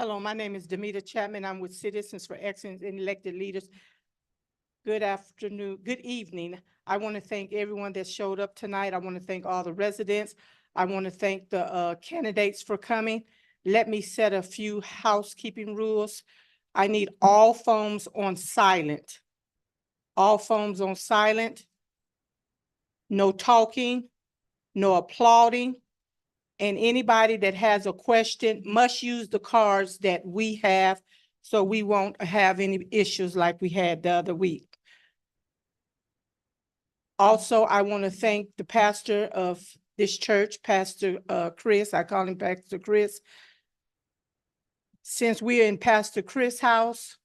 Hello, my name is Damita Chatman. I'm with Citizens for Excellence and Elected Leaders. Good afternoon, good evening. I want to thank everyone that showed up tonight. I want to thank all the residents. I want to thank the candidates for coming. Let me set a few housekeeping rules. I need all phones on silent. All phones on silent. No talking, no applauding. And anybody that has a question must use the cards that we have so we won't have any issues like we had the other week. Also, I want to thank the pastor of this church, Pastor Chris. I call him Pastor Chris. Since we're in Pastor Chris' house,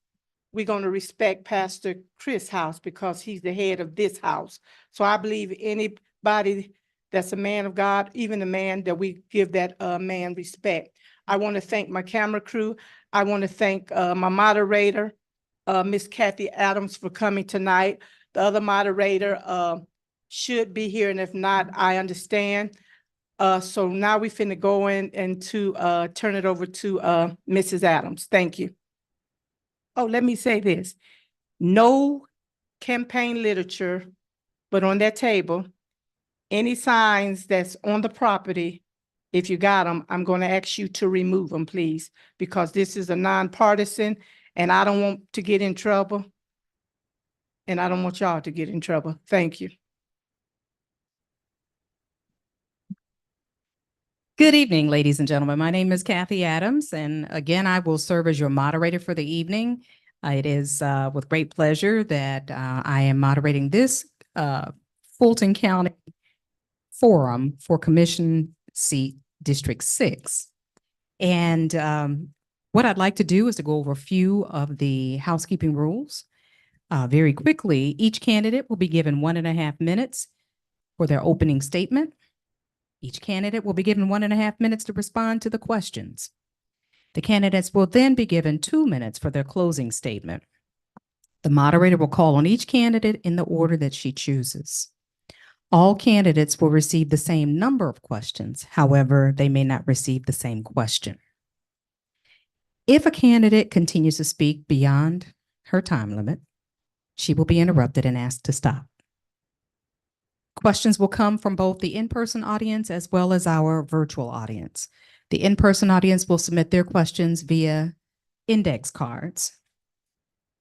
we're going to respect Pastor Chris' house because he's the head of this house. So I believe anybody that's a man of God, even a man, that we give that man respect. I want to thank my camera crew. I want to thank my moderator, Miss Kathy Adams, for coming tonight. The other moderator should be here, and if not, I understand. So now we finna go in and to turn it over to Mrs. Adams. Thank you. Oh, let me say this. No campaign literature, but on that table, any signs that's on the property, if you got them, I'm going to ask you to remove them, please, because this is a nonpartisan and I don't want to get in trouble. And I don't want y'all to get in trouble. Thank you. Good evening, ladies and gentlemen. My name is Kathy Adams, and again, I will serve as your moderator for the evening. It is with great pleasure that I am moderating this Fulton County Forum for Commission Seat District 6. And what I'd like to do is to go over a few of the housekeeping rules. Very quickly, each candidate will be given 1.5 minutes for their opening statement. Each candidate will be given 1.5 minutes to respond to the questions. The candidates will then be given 2 minutes for their closing statement. The moderator will call on each candidate in the order that she chooses. All candidates will receive the same number of questions. However, they may not receive the same question. If a candidate continues to speak beyond her time limit, she will be interrupted and asked to stop. Questions will come from both the in-person audience as well as our virtual audience. The in-person audience will submit their questions via index cards,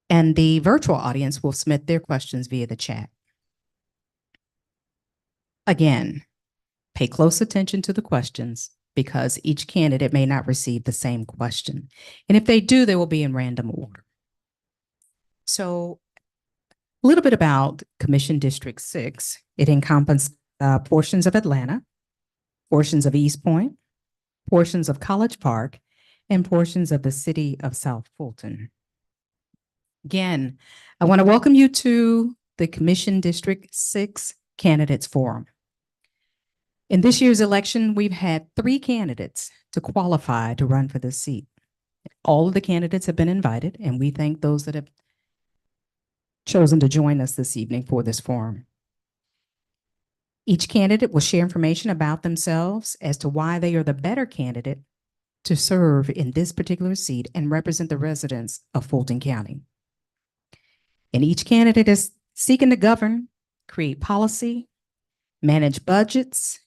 and the virtual audience will submit their questions via the chat. Again, pay close attention to the questions because each candidate may not receive the same question. And if they do, they will be in random order. So a little bit about Commission District 6. It encompasses portions of Atlanta, portions of East Point, portions of College Park, and portions of the city of South Fulton. Again, I want to welcome you to the Commission District 6 Candidates Forum. In this year's election, we've had 3 candidates to qualify to run for this seat. All of the candidates have been invited, and we thank those that have chosen to join us this evening for this forum. Each candidate will share information about themselves as to why they are the better candidate to serve in this particular seat and represent the residents of Fulton County. And each candidate is seeking to govern, create policy, manage budgets,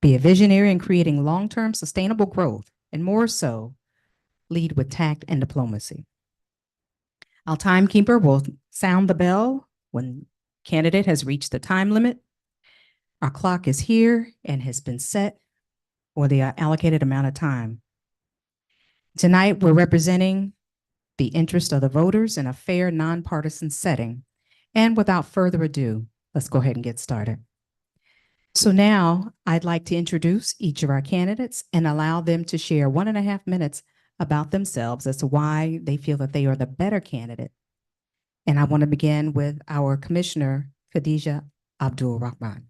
be a visionary in creating long-term sustainable growth, and more so, lead with tact and diplomacy. Our timekeeper will sound the bell when candidate has reached the time limit. Our clock is here and has been set for the allocated amount of time. Tonight, we're representing the interest of the voters in a fair, nonpartisan setting. And without further ado, let's go ahead and get started. So now I'd like to introduce each of our candidates and allow them to share 1.5 minutes about themselves as to why they feel that they are the better candidate. And I want to begin with our Commissioner, Khadijah Abdur-Rahman.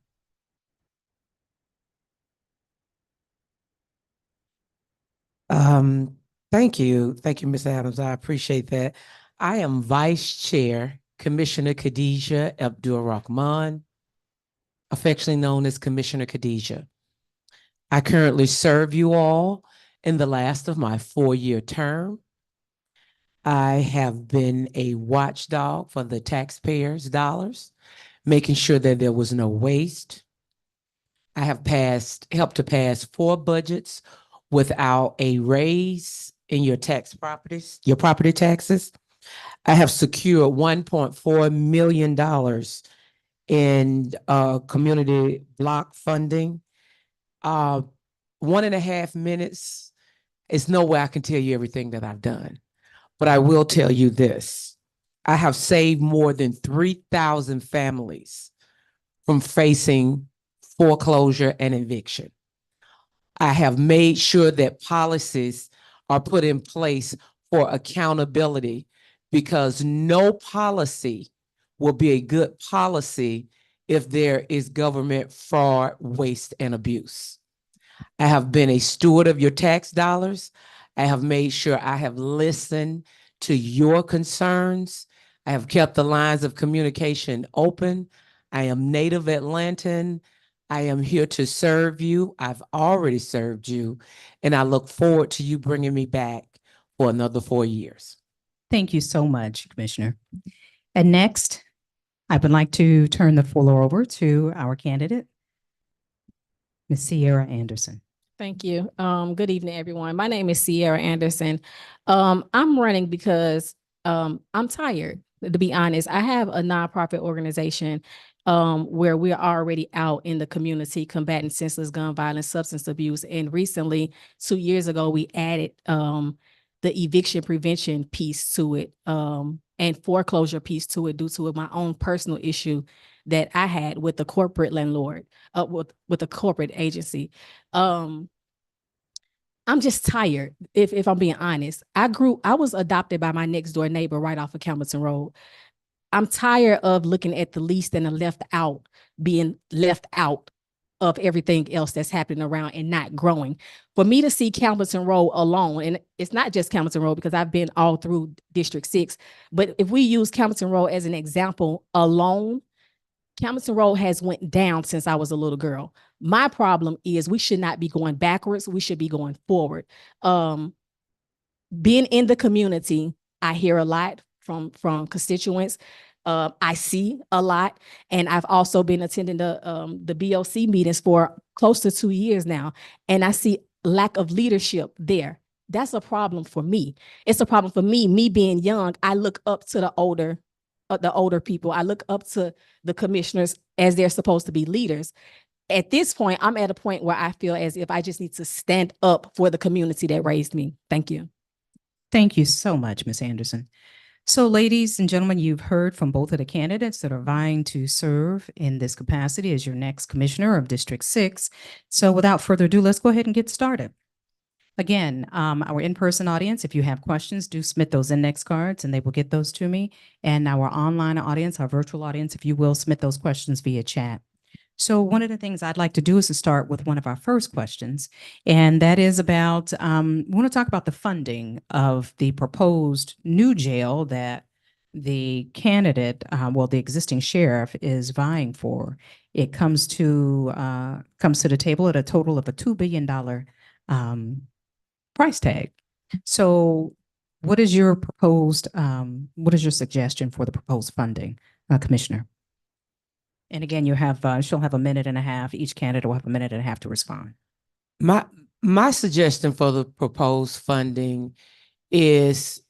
Thank you. Thank you, Ms. Adams. I appreciate that. I am Vice Chair, Commissioner Khadijah Abdur-Rahman, affectionately known as Commissioner Khadijah. I currently serve you all in the last of my 4-year term. I have been a watchdog for the taxpayers' dollars, making sure that there was no waste. I have helped to pass 4 budgets without a raise in your property taxes. I have secured $1.4 million in community block funding. 1.5 minutes is no way I can tell you everything that I've done, but I will tell you this. I have saved more than 3,000 families from facing foreclosure and eviction. I have made sure that policies are put in place for accountability, because no policy will be a good policy if there is government fraud, waste, and abuse. I have been a steward of your tax dollars. I have made sure I have listened to your concerns. I have kept the lines of communication open. I am native Atlantan. I am here to serve you. I've already served you, and I look forward to you bringing me back for another 4 years. Thank you so much, Commissioner. And next, I would like to turn the floor over to our candidate, Ms. Ciara Anderson. Thank you. Good evening, everyone. My name is Ciara Anderson. I'm running because I'm tired, to be honest. I have a nonprofit organization where we're already out in the community combating senseless gun violence, substance abuse. And recently, 2 years ago, we added the eviction prevention piece to it and foreclosure piece to it due to my own personal issue that I had with the corporate landlord, with the corporate agency. I'm just tired, if I'm being honest. I was adopted by my next door neighbor right off of Campbellton Road. I'm tired of looking at the least and the left out, being left out of everything else that's happening around and not growing. For me to see Campbellton Road alone, and it's not just Campbellton Road because I've been all through District 6, but if we use Campbellton Road as an example alone, Campbellton Road has went down since I was a little girl. My problem is we should not be going backwards. We should be going forward. Being in the community, I hear a lot from constituents. I see a lot, and I've also been attending the BOC meetings for close to 2 years now, and I see lack of leadership there. That's a problem for me. It's a problem for me. Me being young, I look up to the older people. I look up to the commissioners as they're supposed to be leaders. At this point, I'm at a point where I feel as if I just need to stand up for the community that raised me. Thank you. Thank you so much, Ms. Anderson. So ladies and gentlemen, you've heard from both of the candidates that are vying to serve in this capacity as your next commissioner of District 6. So without further ado, let's go ahead and get started. Again, our in-person audience, if you have questions, do submit those index cards and they will get those to me. And our online audience, our virtual audience, if you will, submit those questions via chat. So one of the things I'd like to do is to start with one of our first questions, and that is about, we want to talk about the funding of the proposed new jail that the candidate, the existing sheriff is vying for. It comes to the table at a total of a $2 billion price tag. So what is your suggestion for the proposed funding, Commissioner? And again, she'll have a minute and a half. Each candidate will have a minute and a half to respond. My suggestion for the proposed funding is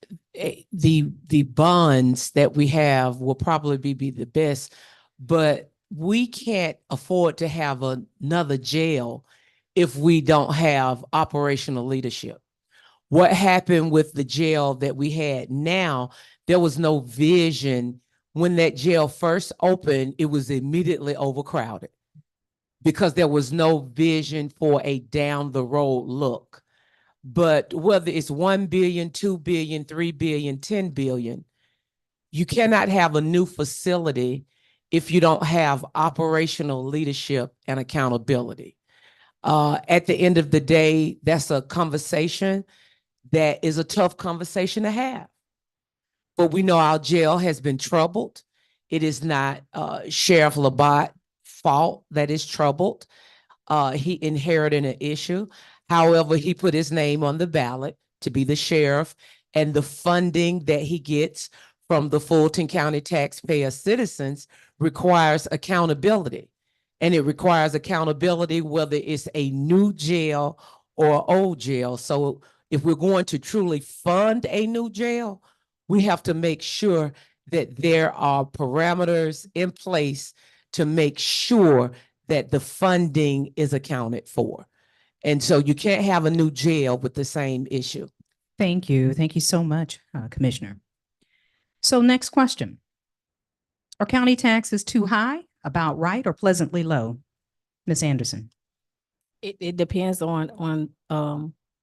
the bonds that we have will probably be the best, but we can't afford to have another jail if we don't have operational leadership. What happened with the jail that we had now, there was no vision. When that jail first opened, it was immediately overcrowded because there was no vision for a down the road look. But whether it's 1 billion, 2 billion, 3 billion, 10 billion, you cannot have a new facility if you don't have operational leadership and accountability. At the end of the day, that's a conversation that is a tough conversation to have. But we know our jail has been troubled. It is not Sheriff Labat's fault that is troubled. He inherited an issue. However, he put his name on the ballot to be the sheriff, and the funding that he gets from the Fulton County taxpayer citizens requires accountability. And it requires accountability whether it's a new jail or old jail. So if we're going to truly fund a new jail, we have to make sure that there are parameters in place to make sure that the funding is accounted for. And so you can't have a new jail with the same issue. Thank you. Thank you so much, Commissioner. So next question. Are county taxes too high, about right, or pleasantly low? Ms. Anderson. It depends on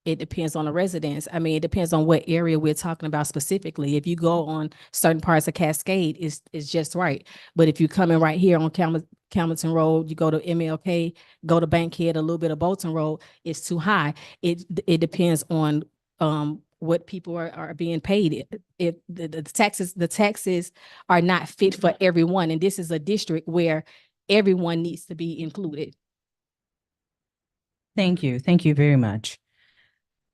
it depends on the residents. I mean, it depends on what area we're talking about specifically. If you go on certain parts of Cascade, it's just right. But if you're coming right here on Campbellton Road, you go to MLK, go to Bankhead, a little bit of Bolton Road, it's too high. It depends on what people are being paid. If the taxes are not fit for everyone, and this is a district where everyone needs to be included. Thank you. Thank you very much.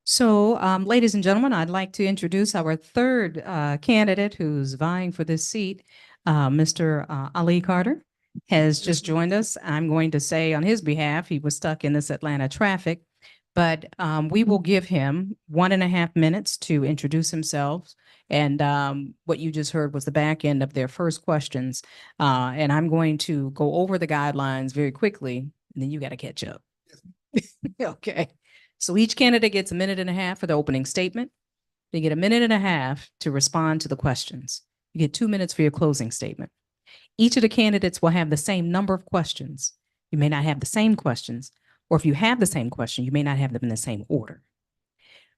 So, ladies and gentlemen, I'd like to introduce our third candidate who's vying for this seat. Mr. Ali Carter has just joined us. I'm going to say on his behalf, he was stuck in this Atlanta traffic, but we will give him 1.5 minutes to introduce himself. And what you just heard was the back end of their first questions. And I'm going to go over the guidelines very quickly, and then you got to catch up. Okay. So each candidate gets 1.5 minutes for the opening statement. They get 1.5 minutes to respond to the questions. You get 2 minutes for your closing statement. Each of the candidates will have the same number of questions. You may not have the same questions, or if you have the same question, you may not have them in the same order.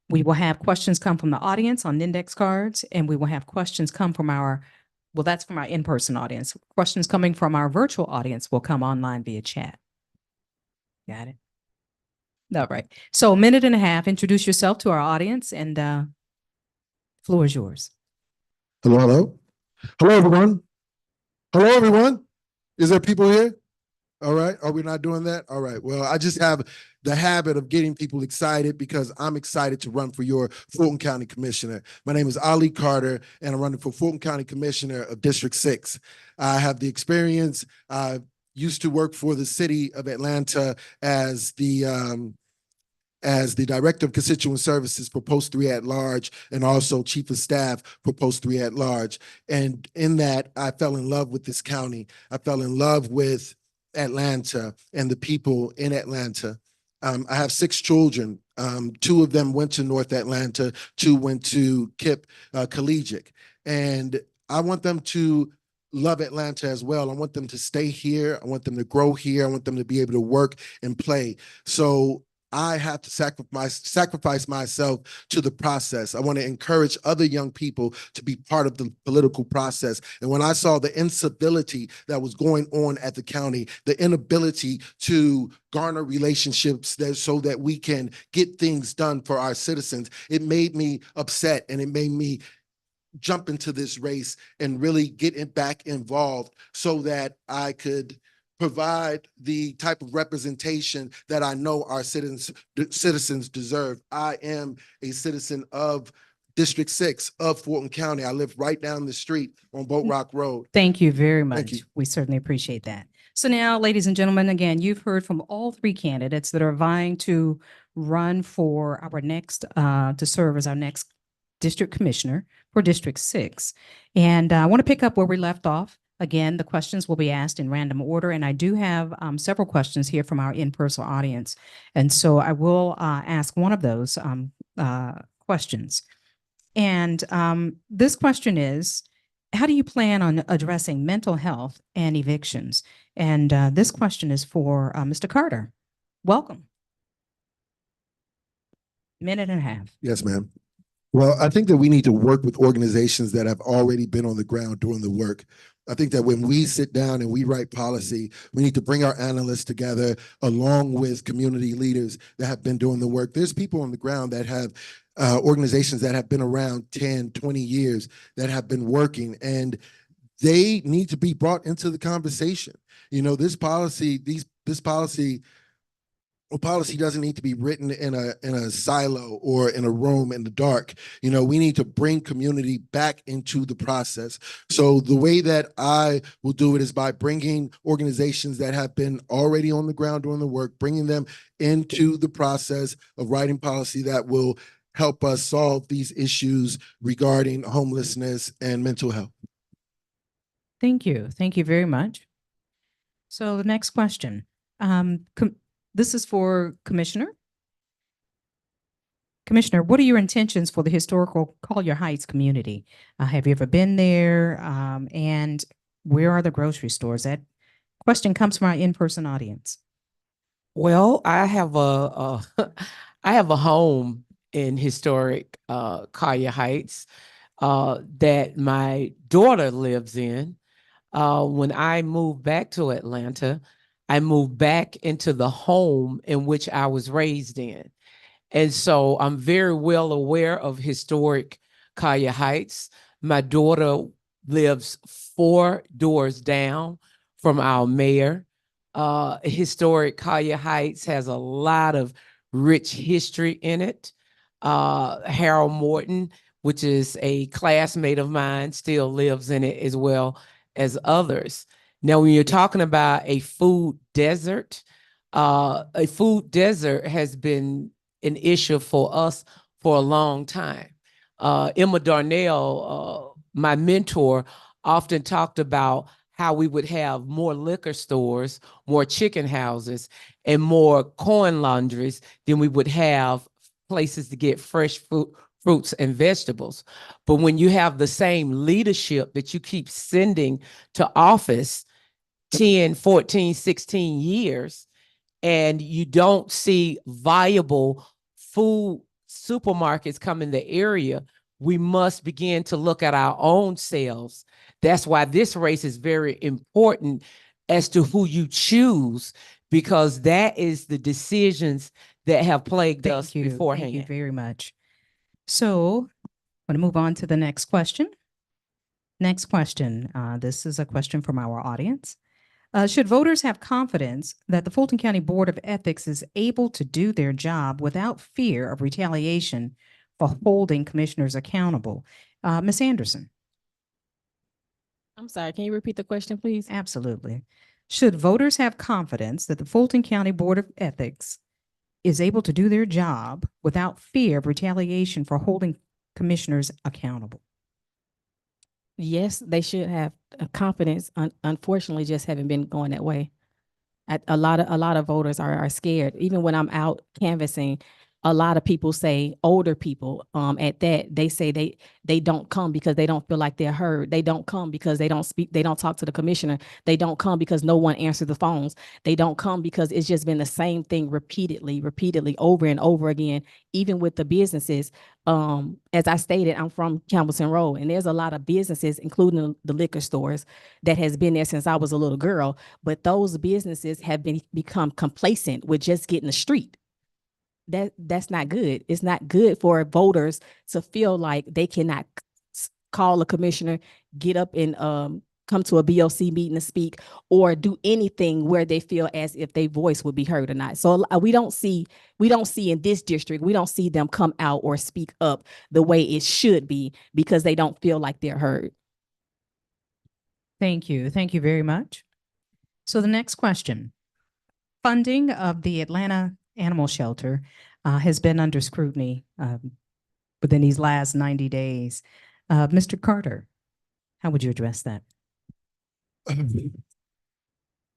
We will have questions come from the audience on index cards, and we will have questions come from that's from our in-person audience. Questions coming from our virtual audience will come online via chat. Got it? All right. So 1.5 minutes, introduce yourself to our audience, and floor is yours. Hello, hello. Hello, everyone. Hello, everyone. Is there people here? All right. Are we not doing that? All right. Well, I just have the habit of getting people excited because I'm excited to run for your Fulton County Commissioner. My name is Ali Carter, and I'm running for Fulton County Commissioner of District 6. I have the experience. I used to work for the city of Atlanta as the Director of Constituent Services for Post 3 at Large, and also Chief of Staff for Post 3 at Large. And in that, I fell in love with this county. I fell in love with Atlanta and the people in Atlanta. I have 6 children. 2 of them went to North Atlanta, 2 went to KIPP Collegiate. And I want them to love Atlanta as well. I want them to stay here. I want them to grow here. I want them to be able to work and play. So I have to sacrifice myself to the process. I want to encourage other young people to be part of the political process. And when I saw the incivility that was going on at the county, the inability to garner relationships so that we can get things done for our citizens, it made me upset, and it made me jump into this race and really get it back involved so that I could provide the type of representation that I know our citizens deserve. I am a citizen of District 6 of Fulton County. I live right down the street on Boat Rock Road. Thank you very much. Thank you. We certainly appreciate that. So now, ladies and gentlemen, again, you've heard from all 3 candidates that are vying to run for our next, to serve as our next district commissioner for District 6. And I want to pick up where we left off. Again, the questions will be asked in random order, and I do have several questions here from our in-person audience. And so I will ask one of those questions. And this question is, how do you plan on addressing mental health and evictions? And this question is for Mr. Carter. Welcome. 1.5 minutes. Yes, ma'am. Well, I think that we need to work with organizations that have already been on the ground doing the work. I think that when we sit down and we write policy, we need to bring our analysts together along with community leaders that have been doing the work. There's people on the ground that have organizations that have been around 10, 20 years that have been working, and they need to be brought into the conversation. You know, this policy a policy doesn't need to be written in a silo or in a room in the dark. You know, we need to bring community back into the process. So the way that I will do it is by bringing organizations that have been already on the ground doing the work, bringing them into the process of writing policy that will help us solve these issues regarding homelessness and mental health. Thank you. Thank you very much. So the next question, this is for Commissioner. Commissioner, what are your intentions for the historical Collier Heights community? Have you ever been there? And where are the grocery stores? That question comes from our in-person audience. Well, I have I have a home in historic Collier Heights that my daughter lives in. When I moved back to Atlanta, I moved back into the home in which I was raised in. And so I'm very well aware of historic Collier Heights. My daughter lives 4 doors down from our mayor. Historic Collier Heights has a lot of rich history in it. Harold Morton, which is a classmate of mine, still lives in it as well as others. Now, when you're talking about a food desert has been an issue for us for a long time. Emma Darnell, my mentor, often talked about how we would have more liquor stores, more chicken houses, and more corn laundries than we would have places to get fresh fruits and vegetables. But when you have the same leadership that you keep sending to office 10, 14, 16 years, and you don't see viable food supermarkets come in the area, we must begin to look at our own selves. That's why this race is very important as to who you choose, because that is the decisions that have plagued us beforehand. Thank you very much. So I'm going to move on to the next question. Next question. This is a question from our audience. Should voters have confidence that the Fulton County Board of Ethics is able to do their job without fear of retaliation for holding commissioners accountable? Ms. Anderson. I'm sorry, can you repeat the question, please? Absolutely. Should voters have confidence that the Fulton County Board of Ethics is able to do their job without fear of retaliation for holding commissioners accountable? Yes, they should have confidence. Unfortunately, just haven't been going that way. A lot of voters are scared. Even when I'm out canvassing, a lot of people say, older people at that, they say they don't come because they don't feel like they're heard. They don't come because they don't speak, they don't talk to the commissioner. They don't come because no one answers the phones. They don't come because it's just been the same thing repeatedly over and over again, even with the businesses. As I stated, I'm from Campbellton Road, and there's a lot of businesses, including the liquor stores, that has been there since I was a little girl. But those businesses have become complacent with just getting the street. That's not good. It's not good for voters to feel like they cannot call a commissioner, get up and come to a BOC meeting to speak, or do anything where they feel as if their voice would be heard or not. So we don't see in this district, we don't see them come out or speak up the way it should be because they don't feel like they're heard. Thank you. Thank you very much. So the next question. Funding of the Atlanta Animal Shelter has been under scrutiny within these last 90 days. Mr. Carter, how would you address that?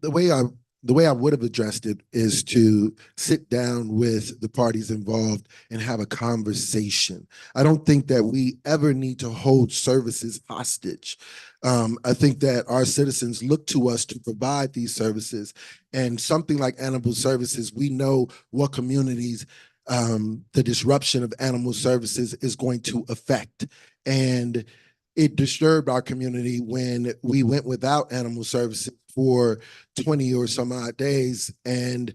The way I would have addressed it is to sit down with the parties involved and have a conversation. I don't think that we ever need to hold services hostage. I think that our citizens look to us to provide these services, and something like animal services, we know what communities the disruption of animal services is going to affect. And it disturbed our community when we went without animal services for 20 or some odd days, and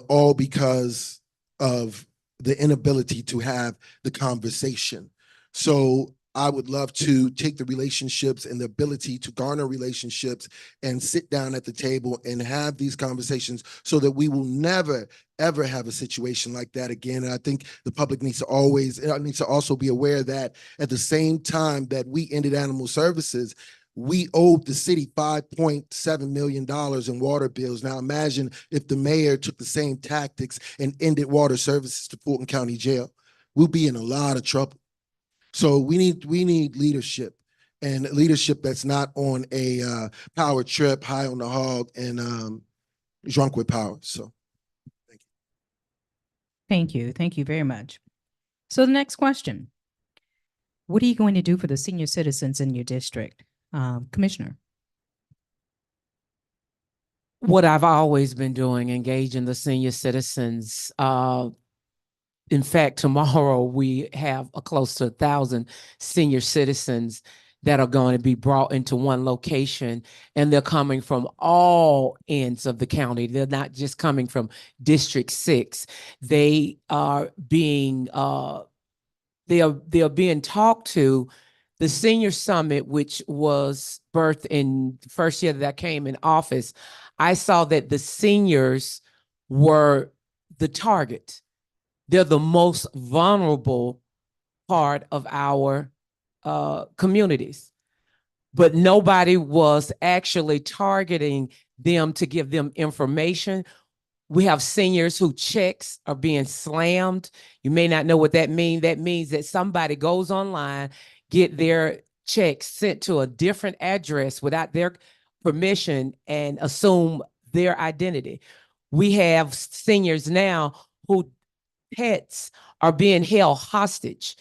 all because of the inability to have the conversation. So I would love to take the relationships and the ability to garner relationships and sit down at the table and have these conversations so that we will never, ever have a situation like that again. And I think the public needs to also be aware that at the same time that we ended animal services, we owed the city $5.7 million in water bills. Now imagine if the mayor took the same tactics and ended water services to Fulton County Jail. We'll be in a lot of trouble. So we need leadership, and leadership that's not on a power trip, high on the hog, and drunk with power. So thank you. Thank you. Thank you very much. So the next question. What are you going to do for the senior citizens in your district? Commissioner. What I've always been doing, engaging the senior citizens. In fact, tomorrow we have close to 1,000 senior citizens that are going to be brought into one location, and they're coming from all ends of the county. They're not just coming from District 6. They are being they are being talked to. The Senior Summit, which was birthed in the first year that I came in office, I saw that the seniors were the target. They're the most vulnerable part of our communities, but nobody was actually targeting them to give them information. We have seniors whose checks are being slammed. You may not know what that means. That means that somebody goes online, get their checks sent to a different address without their permission and assume their identity. We have seniors now who pets are being held hostage.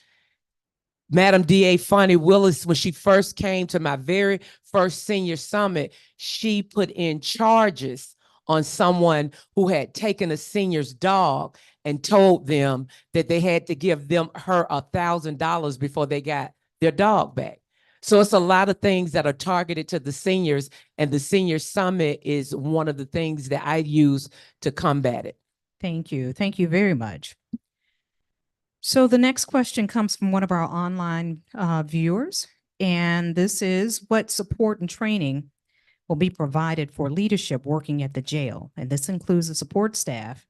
Madam DA Fonnie Willis, when she first came to my very first senior summit, she put in charges on someone who had taken a senior's dog and told them that they had to give her $1,000 before they got their dog back. So it's a lot of things that are targeted to the seniors, and the Senior Summit is one of the things that I use to combat it. Thank you. Thank you very much. So the next question comes from one of our online viewers, and this is: what support and training will be provided for leadership working at the jail? And this includes the support staff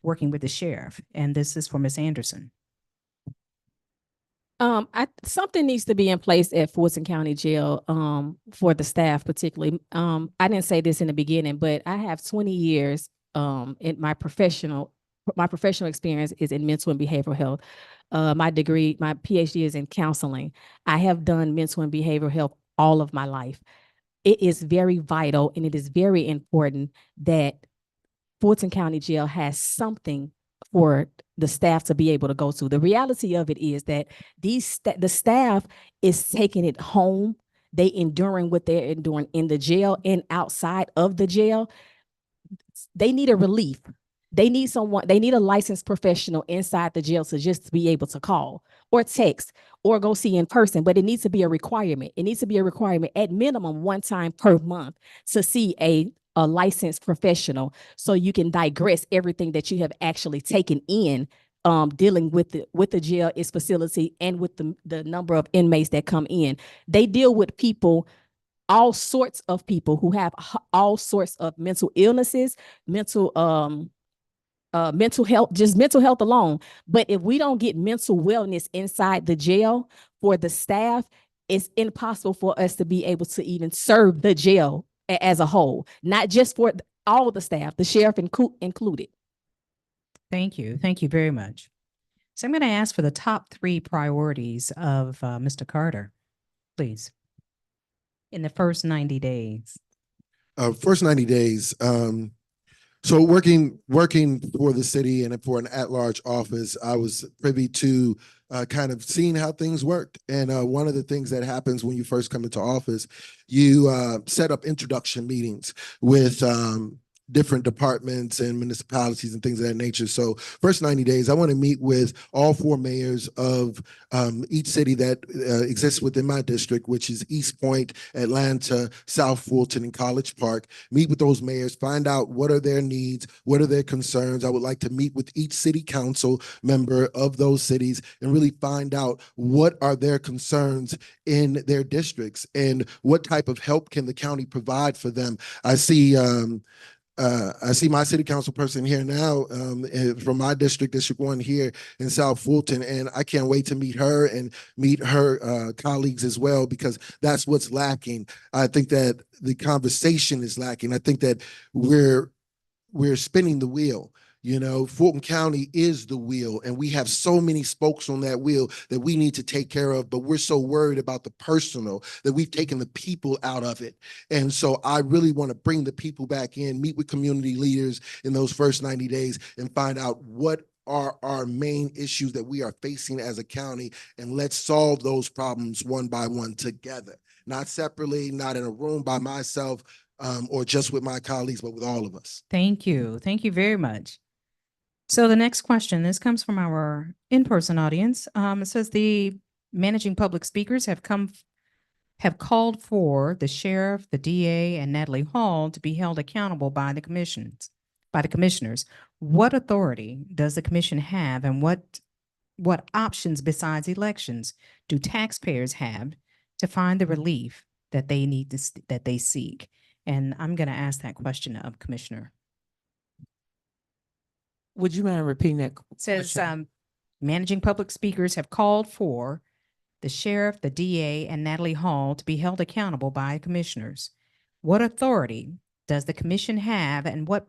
working with the sheriff. And this is for Ms. Anderson. Something needs to be in place at Fulton County Jail for the staff particularly. I didn't say this in the beginning, but I have 20 years in my professional experience is in mental and behavioral health. My PhD is in counseling. I have done mental and behavioral health all of my life. It is very vital, and it is very important that Fulton County Jail has something for the staff to be able to go to. The reality of it is that the staff is taking it home. They enduring what they're enduring in the jail and outside of the jail. They need a relief. They need a licensed professional inside the jail to just be able to call or text or go see in person, but it needs to be a requirement. It needs to be a requirement at minimum one time per month to see a licensed professional, so you can digress everything that you have actually taken in dealing with the jail, its facility, and with the number of inmates that come in. They deal with people, all sorts of people who have all sorts of mental illnesses, mental health, just mental health alone. But if we don't get mental wellness inside the jail for the staff, it's impossible for us to be able to even serve the jail as a whole, not just for all the staff, the sheriff included. Thank you. Thank you very much. So I'm going to ask for the top 3 priorities of Mr. Carter, please, in the first 90 days. First 90 days. So working for the city and for an at-large office, I was privy to kind of seeing how things worked. And one of the things that happens when you first come into office, you set up introduction meetings with different departments and municipalities and things of that nature. So first 90 days, I want to meet with all 4 mayors of each city that exists within my district, which is East Point, Atlanta, South Fulton, and College Park. Meet with those mayors, find out what are their needs, what are their concerns. I would like to meet with each city council member of those cities and really find out what are their concerns in their districts and what type of help can the county provide for them. I see my city council person here now from my district, District 1 here in South Fulton, and I can't wait to meet her and meet her colleagues as well, because that's what's lacking. I think that the conversation is lacking. I think that we're spinning the wheel. You know, Fulton County is the wheel, and we have so many spokes on that wheel that we need to take care of, but we're so worried about the personal that we've taken the people out of it. And so I really want to bring the people back in, meet with community leaders in those first 90 days and find out what are our main issues that we are facing as a county, and let's solve those problems one by one together, not separately, not in a room by myself or just with my colleagues, but with all of us. Thank you. Thank you very much. So the next question, this comes from our in-person audience. It says the managing public speakers have called for the sheriff, the DA, and Natalie Hall to be held accountable by the commissioners. What authority does the commission have, and what options besides elections do taxpayers have to find the relief that they need that they seek? And I'm going to ask that question of Commissioner. Would you mind repeating that? It says, question? managing public speakers have called for the sheriff, the DA, and Natalie Hall to be held accountable by commissioners. What authority does the commission have, and what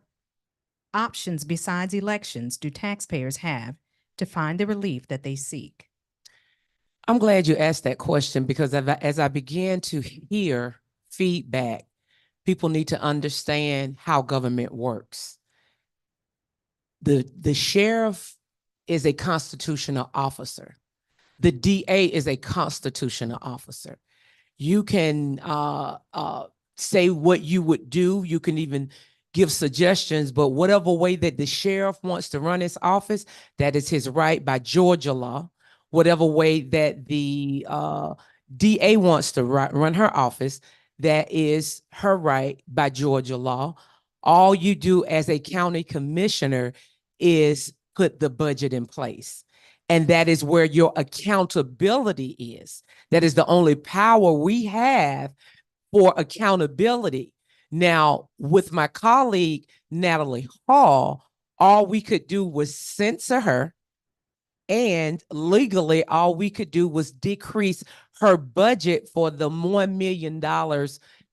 options besides elections do taxpayers have to find the relief that they seek? I'm glad you asked that question, because as I began to hear feedback, people need to understand how government works. The sheriff is a constitutional officer. The DA is a constitutional officer. You can say what you would do. You can even give suggestions, but whatever way that the sheriff wants to run his office, that is his right by Georgia law. Whatever way that the DA wants to run her office, that is her right by Georgia law. All you do as a county commissioner is put the budget in place. And that is where your accountability is. That is the only power we have for accountability. Now, with my colleague, Natalie Hall, all we could do was censor her. And legally, all we could do was decrease her budget for the $1 million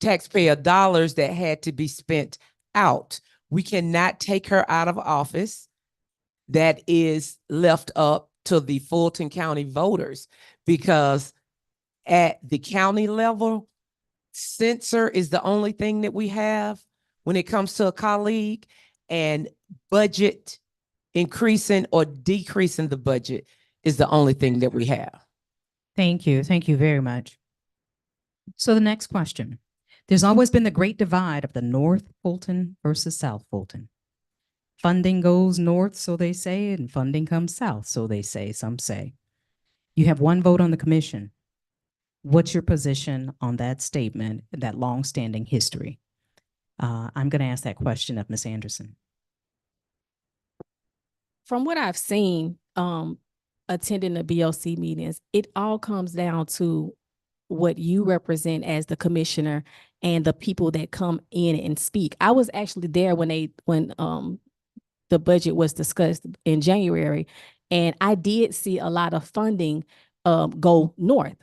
taxpayer dollars that had to be spent out. We cannot take her out of office. That is left up to the Fulton County voters, because at the county level, censor is the only thing that we have when it comes to a colleague, and budget increasing or decreasing the budget is the only thing that we have. Thank you. Thank you very much. So the next question. There's always been the great divide of the North Fulton versus South Fulton. Funding goes north, so they say, and funding comes south, so they say, some say. You have one vote on the commission. What's your position on that statement, that longstanding history? I'm going to ask that question of Ms. Anderson. From what I've seen, attending the BOC meetings, it all comes down to what you represent as the commissioner and the people that come in and speak. I was actually there when the budget was discussed in January, and I did see a lot of funding go north.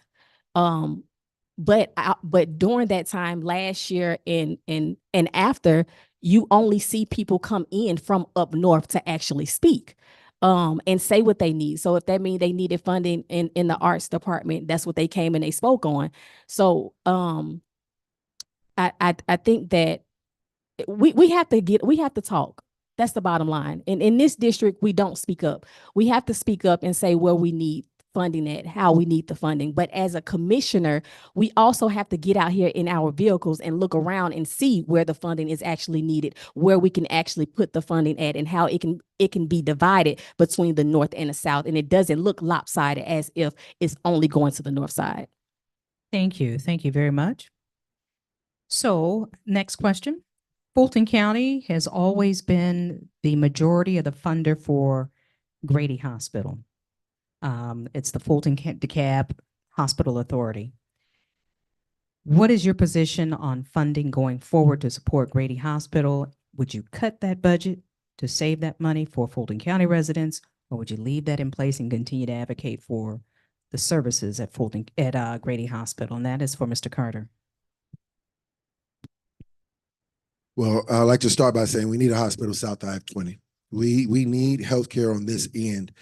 But during that time last year and after, you only see people come in from up north to actually speak and say what they need. So if that means they needed funding in the arts department, that's what they came and they spoke on. So I think that we have to talk. That's the bottom line. And in this district, we don't speak up. We have to speak up and say where we need funding at, how we need the funding. But as a commissioner, we also have to get out here in our vehicles and look around and see where the funding is actually needed, where we can actually put the funding at, and how it can be divided between the north and the south. And it doesn't look lopsided as if it's only going to the north side. Thank you. Thank you very much. So next question. Fulton County has always been the majority of the funder for Grady Hospital. It's the Fulton DeKalb Hospital Authority. What is your position on funding going forward to support Grady Hospital? Would you cut that budget to save that money for Fulton County residents, or would you leave that in place and continue to advocate for the services at Grady Hospital? And that is for Mr. Carter. Well, I'd like to start by saying we need a hospital south of I-20. We need healthcare on this end.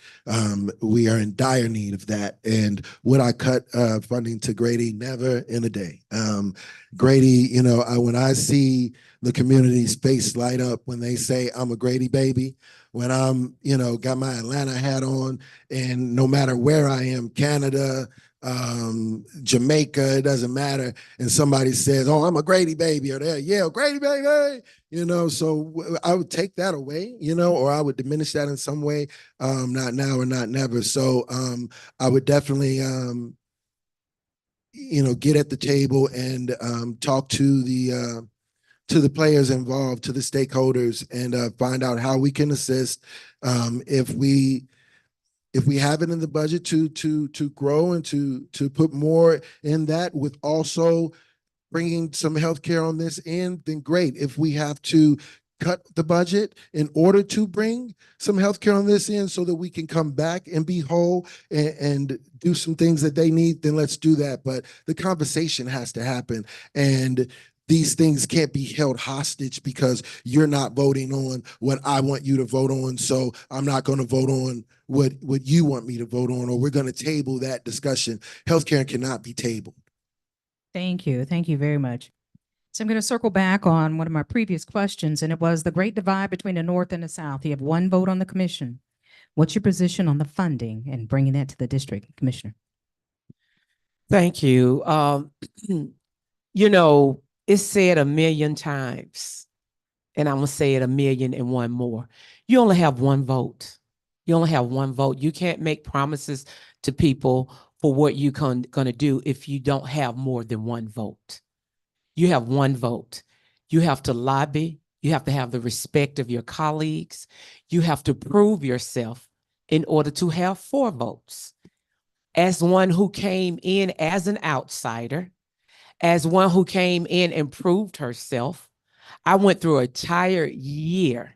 We are in dire need of that. And would I cut funding to Grady? Never in a day. Grady, when I see the community's face light up when they say I'm a Grady baby, when I'm, got my Atlanta hat on, and no matter where I am, Canada, Jamaica, it doesn't matter, and somebody says, "Oh, I'm a Grady baby," or they're Yale Grady baby, so I would take that away, or I would diminish that in some way, not now or not never. So I would definitely get at the table and talk to the players involved, to the stakeholders, and find out how we can assist. If we have it in the budget to grow and to put more in that, with also bringing some healthcare on this end, then great. If we have to cut the budget in order to bring some healthcare on this end so that we can come back and be whole and do some things that they need, then let's do that. But the conversation has to happen, and these things can't be held hostage because you're not voting on what I want you to vote on, so I'm not going to vote on what you want me to vote on, or we're going to table that discussion. Healthcare cannot be tabled. Thank you. Thank you very much. So I'm going to circle back on one of my previous questions, and it was the great divide between the North and the South. You have one vote on the commission. What's your position on the funding and bringing that to the district, Commissioner? Thank you. It's said a million times, and I'm going to say it 1,000,001 more. You only have one vote. You only have one vote. You can't make promises to people for what you're going to do if you don't have more than one vote. You have one vote. You have to lobby. You have to have the respect of your colleagues. You have to prove yourself in order to have 4 votes. As one who came in as an outsider, as one who came in and proved herself, I went through an entire year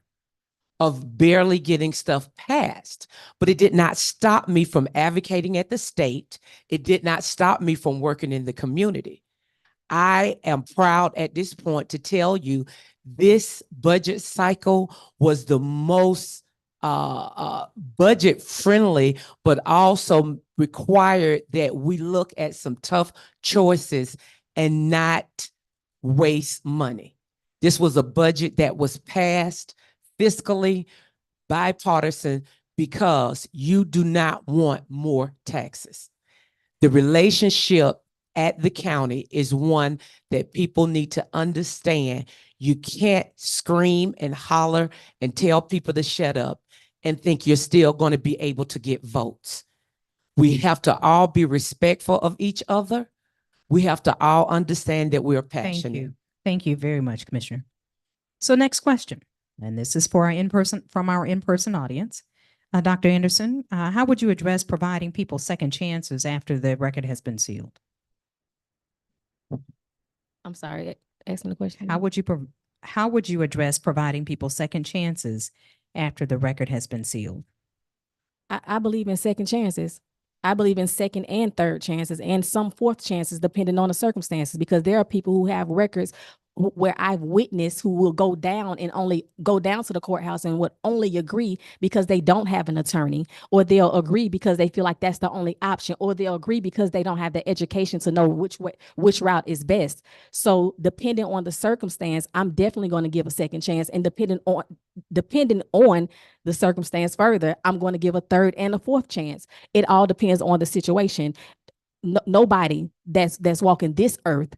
of barely getting stuff passed, but it did not stop me from advocating at the state. It did not stop me from working in the community. I am proud at this point to tell you this budget cycle was the most budget friendly, but also required that we look at some tough choices and not waste money. This was a budget that was passed fiscally, bipartisan, because you do not want more taxes. The relationship at the county is one that people need to understand. You can't scream and holler and tell people to shut up and think you're still going to be able to get votes. We have to all be respectful of each other. We have to all understand that we're passionate. Thank you. Thank you very much, Commissioner. So next question, and this is for our in-person audience. Dr. Anderson, how would you address providing people second chances after the record has been sealed? I'm sorry, ask me the question. How would you address providing people second chances after the record has been sealed? I believe in second chances. I believe in second and third chances and some fourth chances, depending on the circumstances, because there are people who have records where I've witnessed who will go down and only go down to the courthouse and would only agree because they don't have an attorney, or they'll agree because they feel like that's the only option, or they'll agree because they don't have the education to know which route is best. So depending on the circumstance, I'm definitely going to give a second chance, and depending on the circumstance further, I'm going to give a third and a fourth chance. It all depends on the situation. Nobody that's walking this earth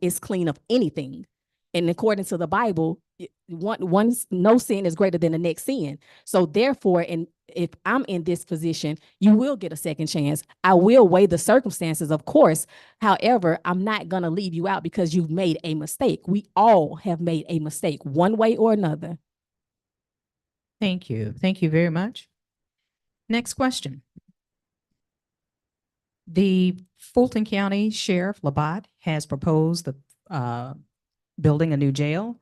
is clean of anything. And according to the Bible, no sin is greater than the next sin. So therefore, and if I'm in this position, you will get a second chance. I will weigh the circumstances, of course. However, I'm not going to leave you out because you've made a mistake. We all have made a mistake one way or another. Thank you. Thank you very much. Next question. The Fulton County Sheriff Labat has proposed the building a new jail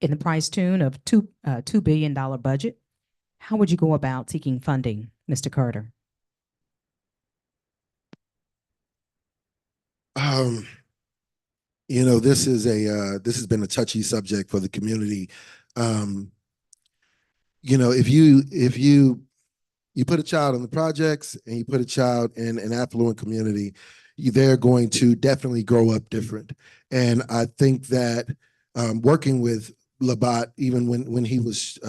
in the price tune of $2 billion budget. How would you go about seeking funding, Mr. Carter? You know, this has been a touchy subject for the community. You know, if you put a child in the projects and you put a child in an affluent community, they're going to definitely grow up different. And I think that working with Labat, even when he was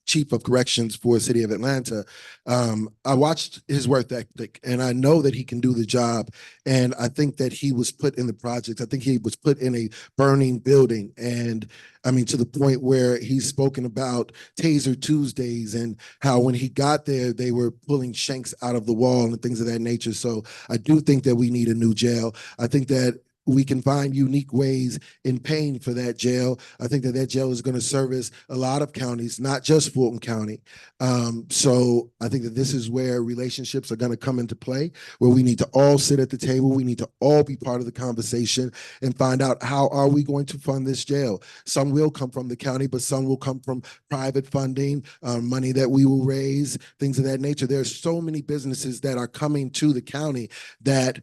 chief of corrections for the city of Atlanta, I watched his work ethic, and I know that he can do the job. And I think that he was put in the projects. I think he was put in a burning building, and I mean, to the point where he's spoken about Taser Tuesdays and how when he got there, they were pulling shanks out of the wall and things of that nature. So I do think that we need a new jail. I think that we can find unique ways in paying for that jail. I think that jail is going to service a lot of counties, not just Fulton County. So I think that this is where relationships are going to come into play, where we need to all sit at the table. We need to all be part of the conversation and find out, how are we going to fund this jail? Some will come from the county, but some will come from private funding, money that we will raise, things of that nature. There's so many businesses that are coming to the county that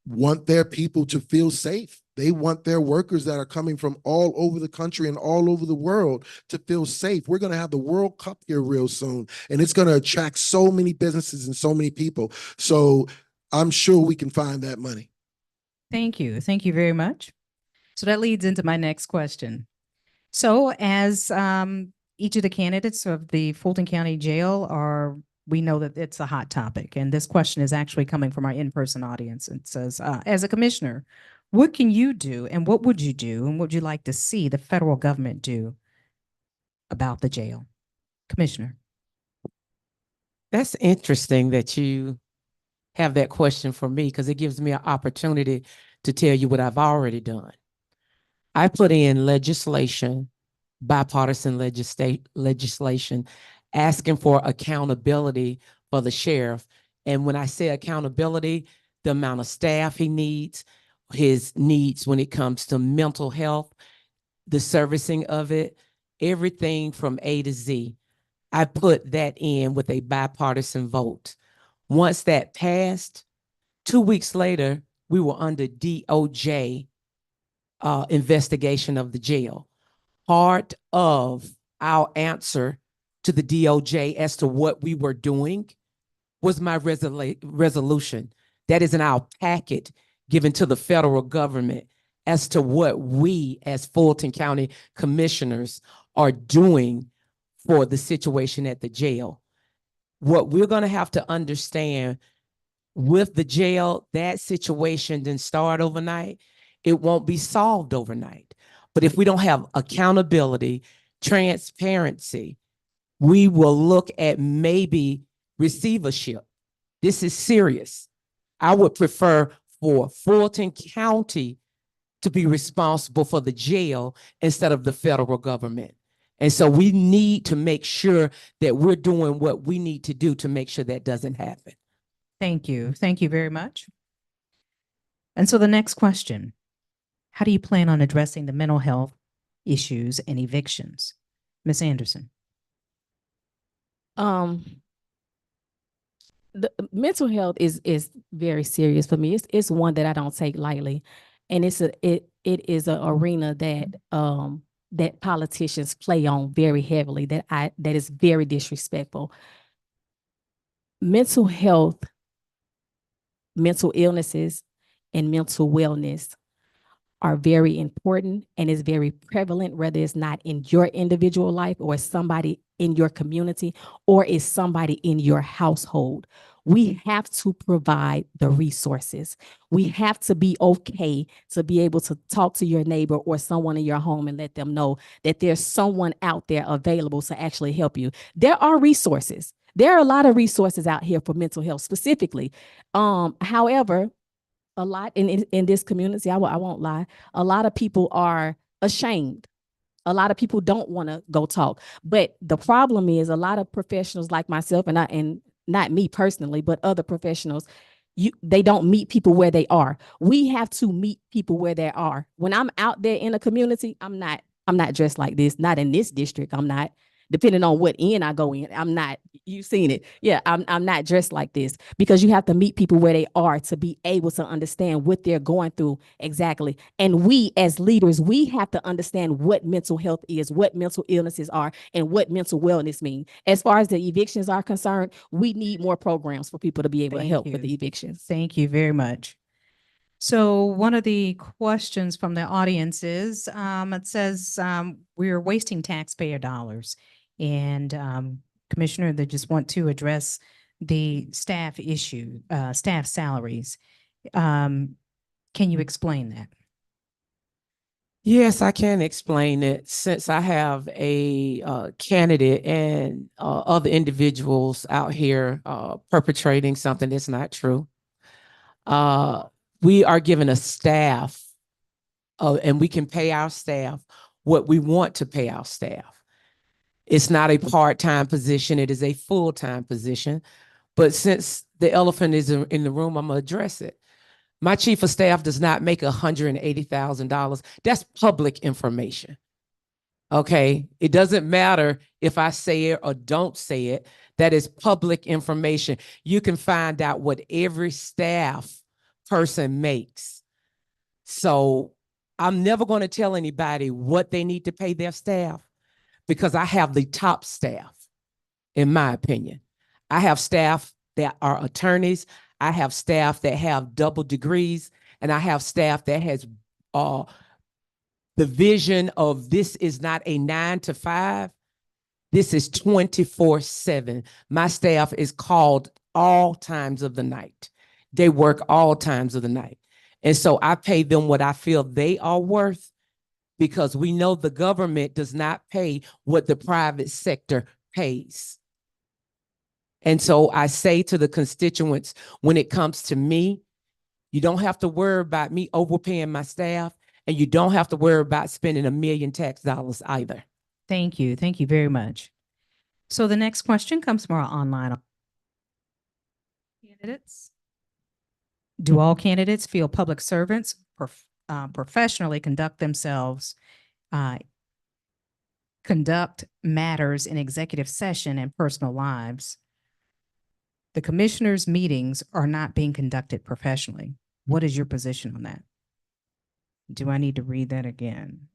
want their people to feel safe. They want their workers that are coming from all over the country and all over the world to feel safe. We're going to have the World Cup here real soon, and it's going to attract so many businesses and so many people. So I'm sure we can find that money. Thank you. Thank you very much. So that leads into my next question. So as each of the candidates of the Fulton County Jail we know that it's a hot topic, and this question is actually coming from our in-person audience. It says, as a commissioner, what can you do, and what would you do, and what would you like to see the federal government do about the jail? Commissioner. That's interesting that you have that question for me, because it gives me an opportunity to tell you what I've already done. I put in legislation, bipartisan legislation, asking for accountability for the sheriff. And when I say accountability, the amount of staff he needs, his needs when it comes to mental health, the servicing of it, everything from A to Z. I put that in with a bipartisan vote. Once that passed, 2 weeks later, we were under DOJ investigation of the jail. Part of our answer to the DOJ as to what we were doing was my resolution that is in our packet given to the federal government as to what we as Fulton County commissioners are doing for the situation at the jail. What we're going to have to understand with the jail, that situation didn't start overnight. It won't be solved overnight. But if we don't have accountability, transparency, we will look at maybe receivership. This is serious. I would prefer for Fulton County to be responsible for the jail instead of the federal government. And so we need to make sure that we're doing what we need to do to make sure that doesn't happen. Thank you. Thank you very much. And so the next question, how do you plan on addressing the mental health issues and evictions? Ms. Anderson. The mental health is very serious for me. It's one that I don't take lightly, and it is an arena that that politicians play on very heavily. That is very disrespectful. Mental health, mental illnesses, and mental wellness are very important and is very prevalent, whether it's not in your individual life or somebody in your community or is somebody in your household. We have to provide the resources. We have to be okay to be able to talk to your neighbor or someone in your home and let them know that there's someone out there available to actually help you. There are resources. There are a lot of resources out here for mental health specifically. However, a lot in this community, I won't lie, a lot of people are ashamed. A lot of people don't want to go talk. But the problem is a lot of professionals like myself and not me personally, but other professionals, they don't meet people where they are. We have to meet people where they are. When I'm out there in a community, I'm not dressed like this. Not in this district. I'm not. Depending on what end I go in, I'm not. You've seen it. Yeah, I'm not dressed like this because you have to meet people where they are to be able to understand what they're going through exactly. And we as leaders, we have to understand what mental health is, what mental illnesses are, and what mental wellness means. As far as the evictions are concerned, we need more programs for people to be able to Thank help you. with the evictions. Thank you very much. So one of the questions from the audience is, it says, we're wasting taxpayer dollars. And Commissioner, they just want to address the staff issue, staff salaries. Can you explain that? Yes, I can explain it since I have a candidate and other individuals out here perpetrating something that's not true. We are given a staff and we can pay our staff what we want to pay our staff. It's not a part-time position. It is a full-time position. But since the elephant is in the room, I'm going to address it. My chief of staff does not make $180,000. That's public information. Okay. It doesn't matter if I say it or don't say it. That is public information. You can find out what every staff person makes. So I'm never going to tell anybody what they need to pay their staff because I have the top staff, in my opinion. I have staff that are attorneys. I have staff that have double degrees, and I have staff that has the vision of this is not a 9 to 5. This is 24/7. My staff is called all times of the night. They work all times of the night. And so I pay them what I feel they are worth because we know the government does not pay what the private sector pays. And so I say to the constituents, when it comes to me, you don't have to worry about me overpaying my staff, and you don't have to worry about spending $1 million tax dollars either. Thank you. Thank you very much. So the next question comes from our online candidates. Do all candidates feel public servants professionally conduct matters in executive session and personal lives? The commissioners' meetings are not being conducted professionally. What is your position on that? Do I need to read that again?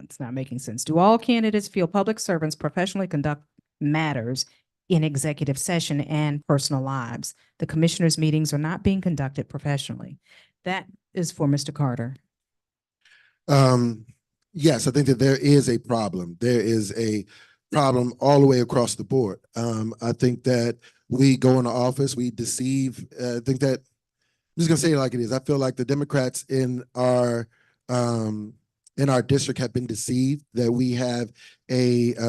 It's not making sense. Do all candidates feel public servants professionally conduct matters in executive session and personal lives? The commissioners' meetings are not being conducted professionally. That is for Mr. Carter. Yes, I think that there is a problem. There is a problem all the way across the board. I think that we go into office, we deceive. I think that I'm just gonna say it like it is. I feel like the Democrats in our district have been deceived, that we have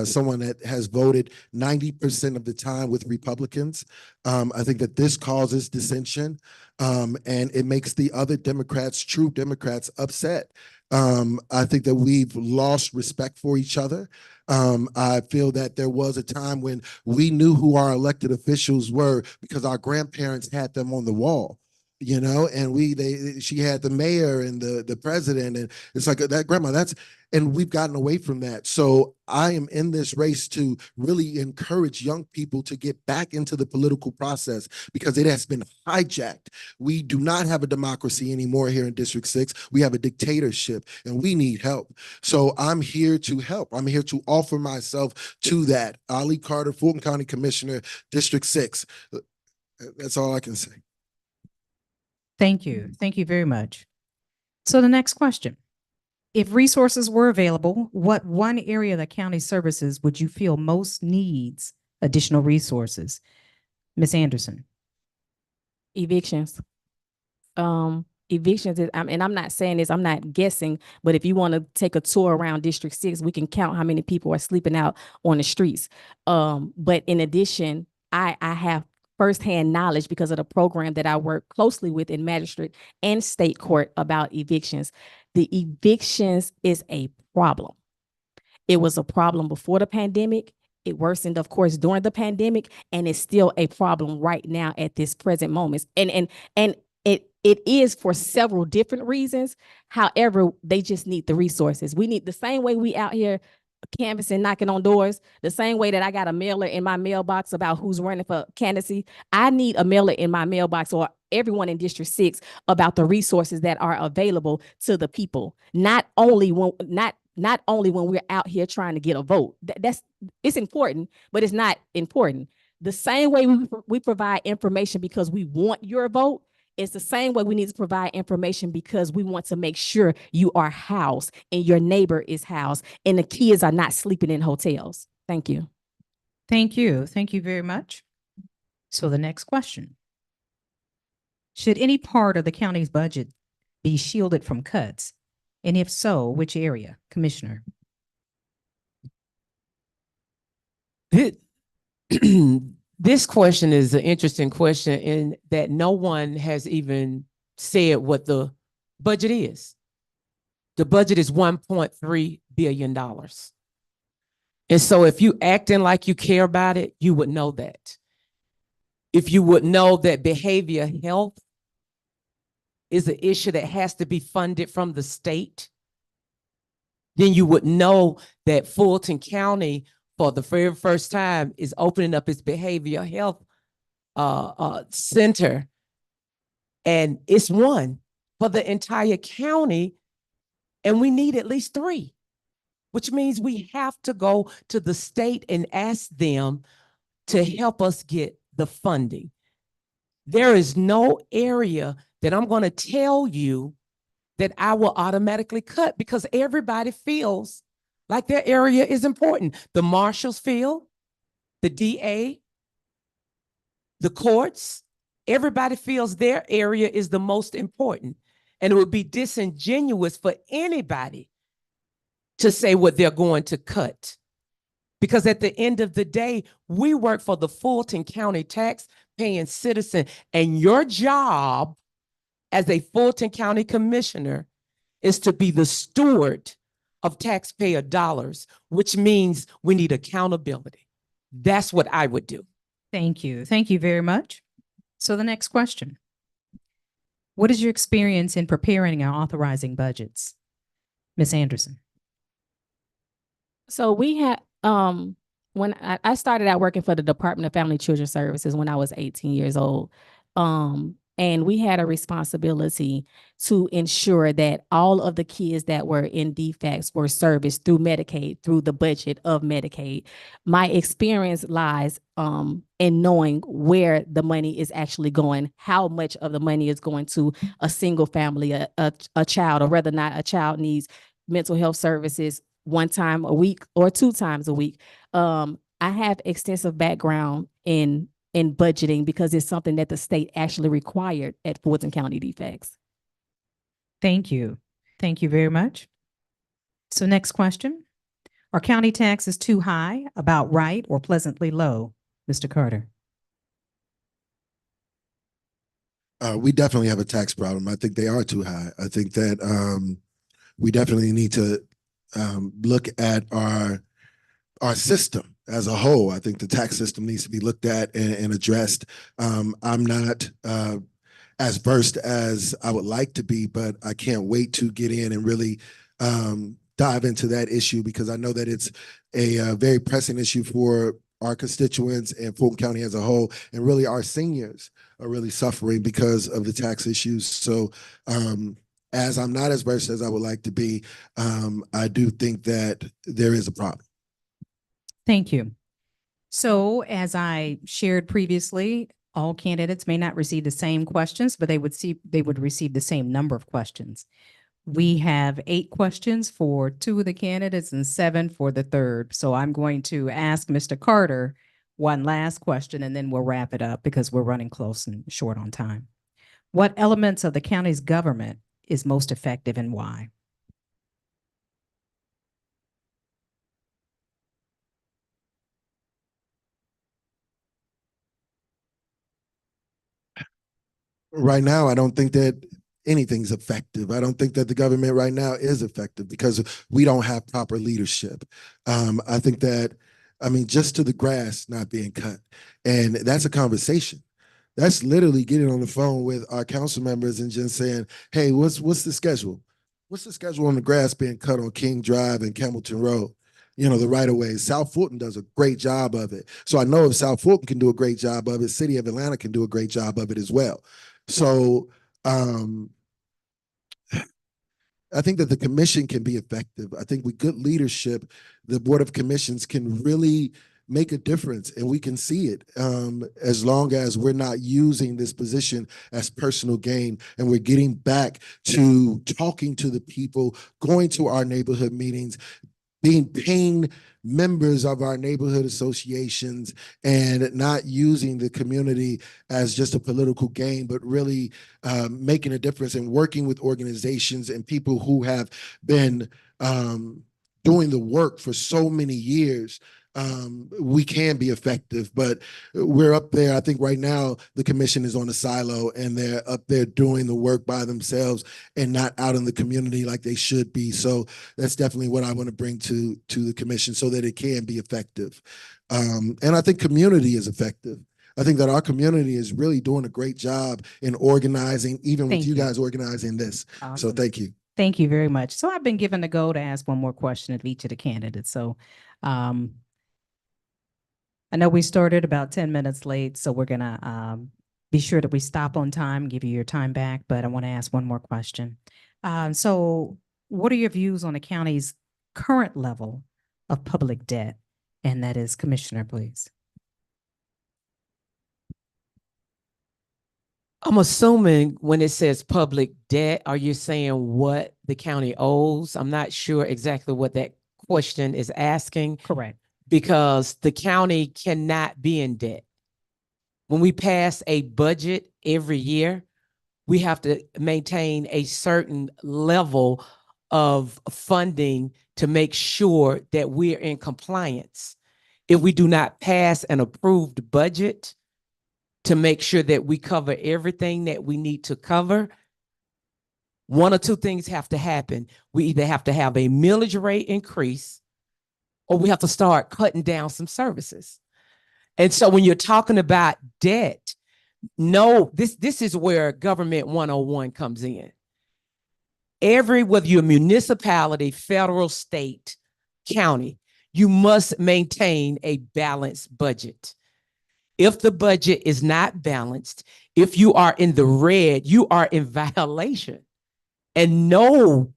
someone that has voted 90% of the time with Republicans. I think that this causes dissension, and it makes the other Democrats, true Democrats, upset. I think that we've lost respect for each other. I feel that there was a time when we knew who our elected officials were because our grandparents had them on the wall. You know, and she had the mayor and the president, and it's like that grandma, and we've gotten away from that. So I am in this race to really encourage young people to get back into the political process because it has been hijacked. We do not have a democracy anymore here in District 6. We have a dictatorship and we need help. So I'm here to help. I'm here to offer myself to that. Ali Carter, Fulton County Commissioner, District 6. That's all I can say. Thank you. Thank you very much. So the next question. If resources were available, what one area of the county services would you feel most needs additional resources? Ms. Anderson. Evictions. Evictions is, and I'm not saying this, I'm not guessing, but if you want to take a tour around District 6, we can count how many people are sleeping out on the streets. But in addition, I have firsthand knowledge because of the program that I work closely with in magistrate and state court about evictions. The evictions is a problem. It was a problem before the pandemic. It worsened, of course, during the pandemic, and it's still a problem right now at this present moment. And it is for several different reasons. However, they just need the resources. We need the same way we out here canvassing, knocking on doors, the same way that I got a mailer in my mailbox about who's running for candidacy. I need a mailer in my mailbox, or everyone in District 6, about the resources that are available to the people. Not only when we're out here trying to get a vote. It's important, but it's not important. The same way we provide information because we want your vote, it's the same way we need to provide information because we want to make sure you are housed and your neighbor is housed and the kids are not sleeping in hotels. Thank you. Thank you. Thank you very much. So the next question. Should any part of the county's budget be shielded from cuts? And if so, which area? Commissioner. This question is an interesting question in that no one has even said what the budget is. The budget is $1.3 billion. And so if you acting like you care about it, you would know that. If you would know that behavior health is an issue that has to be funded from the state, then you would know that Fulton County, for the very first time, is opening up its behavioral health center. And it's one for the entire county, and we need at least 3, which means we have to go to the state and ask them to help us get the funding. There is no area that I'm going to tell you that I will automatically cut because everybody feels like their area is important. The marshals feel, the DA, the courts, everybody feels their area is the most important. And it would be disingenuous for anybody to say what they're going to cut. Because at the end of the day, we work for the Fulton County tax-paying citizen, and your job as a Fulton County commissioner is to be the steward of taxpayer dollars, which means we need accountability. That's what I would do. Thank you. Thank you very much. So the next question. What is your experience in preparing and authorizing budgets? Ms. Anderson. So we had, when I started out working for the Department of Family and Children Services when I was 18 years old. And we had a responsibility to ensure that all of the kids that were in defects were serviced through Medicaid, through the budget of Medicaid. My experience lies in knowing where the money is actually going, how much of the money is going to a single family, a child, or whether or not a child needs mental health services 1 time a week or 2 times a week. I have extensive background in budgeting because it's something that the state actually required at Fulton County defects. Thank you. Thank you very much. So next question. Are county taxes too high, about right, or pleasantly low? Mr. Carter. We definitely have a tax problem. I think they are too high. I think that we definitely need to look at our system as a whole. I think the tax system needs to be looked at and addressed. I'm not as versed as I would like to be, but I can't wait to get in and really dive into that issue because I know that it's a very pressing issue for our constituents and Fulton County as a whole, and really our seniors are really suffering because of the tax issues. So as I'm not as versed as I would like to be, I do think that there is a problem. Thank you. So as I shared previously, all candidates may not receive the same questions, but they would receive the same number of questions. We have 8 questions for 2 of the candidates and 7 for the third. So I'm going to ask Mr. Carter one last question, and then we'll wrap it up because we're running close and short on time. What elements of the county's government is most effective and why? Right now, I don't think that anything's effective. I don't think that the government right now is effective because we don't have proper leadership. I think that, I mean, just to the grass not being cut. And that's a conversation. That's literally getting on the phone with our council members and just saying, hey, what's the schedule? What's the schedule on the grass being cut on King Drive and Campbellton Road? You know, the right of ways. South Fulton does a great job of it. So I know if South Fulton can do a great job of it, City of Atlanta can do a great job of it as well. So I think that the commission can be effective. I think with good leadership, the Board of Commissions can really make a difference, and we can see it as long as we're not using this position as personal gain, and we're getting back to talking to the people, going to our neighborhood meetings, paying members of our neighborhood associations, and not using the community as just a political game, but really making a difference and working with organizations and people who have been doing the work for so many years. We can be effective, but we're up there. I think right now the commission is on a silo and they're up there doing the work by themselves and not out in the community like they should be. So that's definitely what I want to bring to the commission so that it can be effective. And I think community is effective. I think that our community is really doing a great job in organizing, even with Thank you you. guys organizing this. So Awesome. thank you. Thank you very much. So I've been given the go to ask one more question of each of the candidates. So I know we started about 10 minutes late, so we're gonna be sure that we stop on time, give you your time back, but I want to ask one more question. So what are your views on the county's current level of public debt? And that is Commissioner, please. I'm assuming when it says public debt, are you saying what the county owes? I'm not sure exactly what that question is asking, Correct. because the county cannot be in debt. When we pass a budget every year, we have to maintain a certain level of funding to make sure that we're in compliance. If we do not pass an approved budget to make sure that we cover everything that we need to cover, one or two things have to happen. We either have to have a millage rate increase, or we have to start cutting down some services. And so when you're talking about debt, no, this is where government 101 comes in. Whether you're a municipality, federal, state, county, you must maintain a balanced budget. If the budget is not balanced, if you are in the red, you are in violation. And no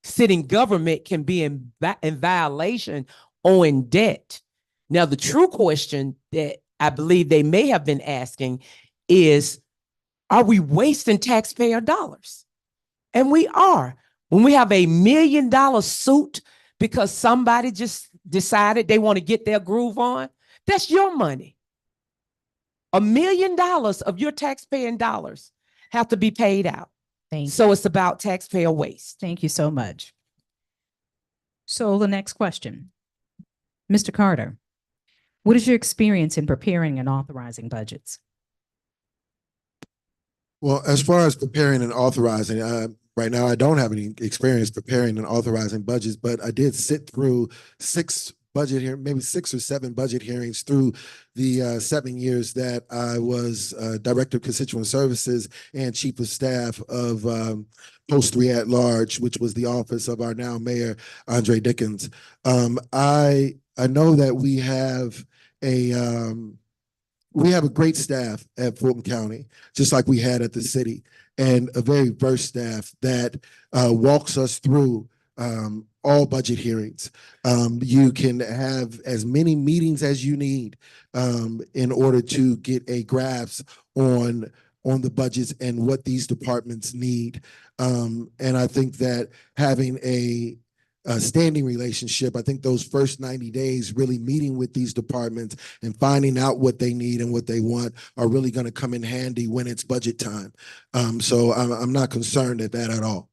sitting government can be in violation owing debt. Now, the true question that I believe they may have been asking is, are we wasting taxpayer dollars? And we are. When we have $1 million suit because somebody just decided they want to get their groove on, that's your money. $1 million of your taxpaying dollars have to be paid out. So it's about taxpayer waste. Thank you so much. So the next question, Mr. Carter, what is your experience in preparing and authorizing budgets? Well, as far as preparing and authorizing, right now I don't have any experience preparing and authorizing budgets, but I did sit through maybe 6 or 7 budget hearings through the 7 years that I was Director of Constituent Services and Chief of Staff of Post 3 at Large, which was the office of our now Mayor, Andre Dickens. I know that we have a great staff at Fulton County, just like we had at the city, and a very versed staff that walks us through all budget hearings. You can have as many meetings as you need in order to get a grasp on on the budgets and what these departments need. And I think that having a standing relationship, I think those first 90 days really meeting with these departments and finding out what they need and what they want are really going to come in handy when it's budget time. So I'm not concerned at that at all.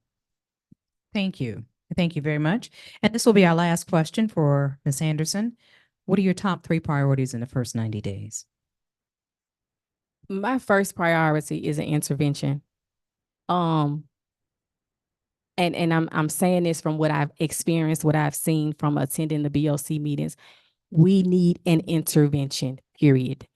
Thank you. Thank you very much. And this will be our last question for Ms. Anderson. What are your top 3 priorities in the first 90 days? My first priority is an intervention. And I'm saying this from what I've experienced, what I've seen from attending the BOC meetings. We need an intervention, period.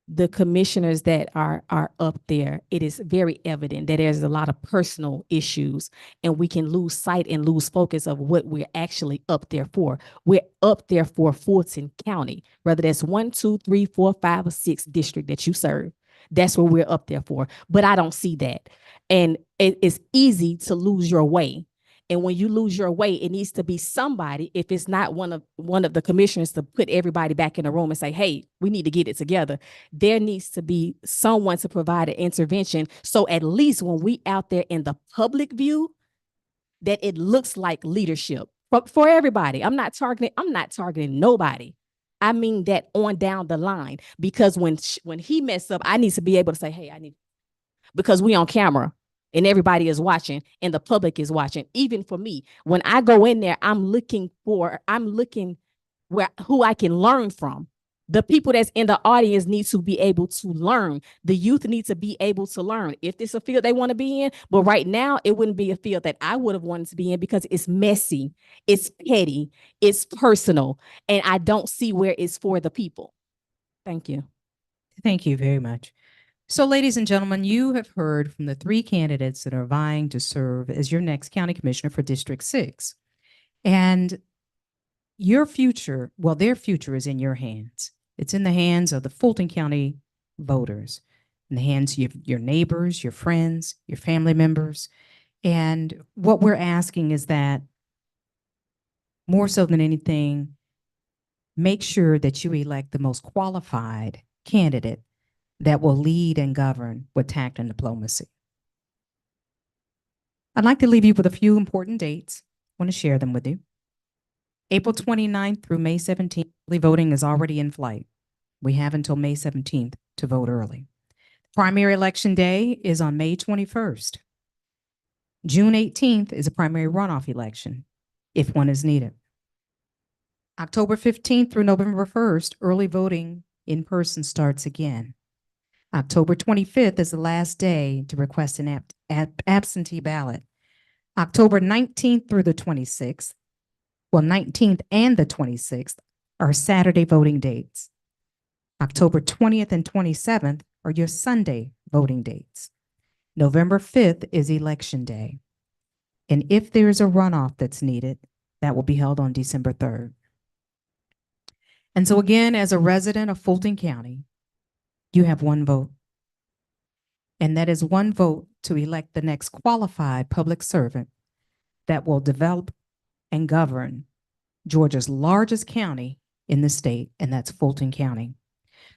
The commissioners that are up there, it is very evident that there's a lot of personal issues, and we can lose sight and lose focus of what we're actually up there for. We're up there for Fulton County, whether that's 1, 2, 3, 4, 5, or 6 district that you serve. That's what we're up there for. But I don't see that. And it's easy to lose your way. And when you lose your way, it needs to be somebody, if it's not one of the commissioners, to put everybody back in the room and say, hey, we need to get it together. There needs to be someone to provide an intervention. So at least when we out there in the public view, that it looks like leadership for everybody. I'm not targeting nobody. I mean that on down the line, because when he messed up, I need to be able to say, hey, because we on camera. And everybody is watching and the public is watching. Even for me, when I go in there, I'm looking who I can learn from. The people that's in the audience need to be able to learn. The youth need to be able to learn. If it's a field they want to be in, but right now it wouldn't be a field that I would have wanted to be in because it's messy, it's petty, it's personal, and I don't see where it's for the people. Thank you. Thank you very much. So, ladies and gentlemen, you have heard from the 3 candidates that are vying to serve as your next county commissioner for District 6. And your future, well, their future is in your hands. It's in the hands of the Fulton County voters, in the hands of your neighbors, your friends, your family members. And what we're asking is that, more so than anything, make sure that you elect the most qualified candidate that will lead and govern with tact and diplomacy. I'd like to leave you with a few important dates. I want to share them with you. April 29th through May 17th, early voting is already in flight. We have until May 17th to vote early. Primary election day is on May 21st. June 18th is a primary runoff election, if one is needed. October 15th through November 1st, early voting in person starts again. October 25th is the last day to request an absentee ballot. October 19th through the 26th, 19th and the 26th are Saturday voting dates. October 20th and 27th are your Sunday voting dates. November 5th is election day. And if there is a runoff that's needed, that will be held on December 3rd. And so again, as a resident of Fulton County, you have one vote. And that is one vote to elect the next qualified public servant that will develop and govern Georgia's largest county in the state, and that's Fulton County.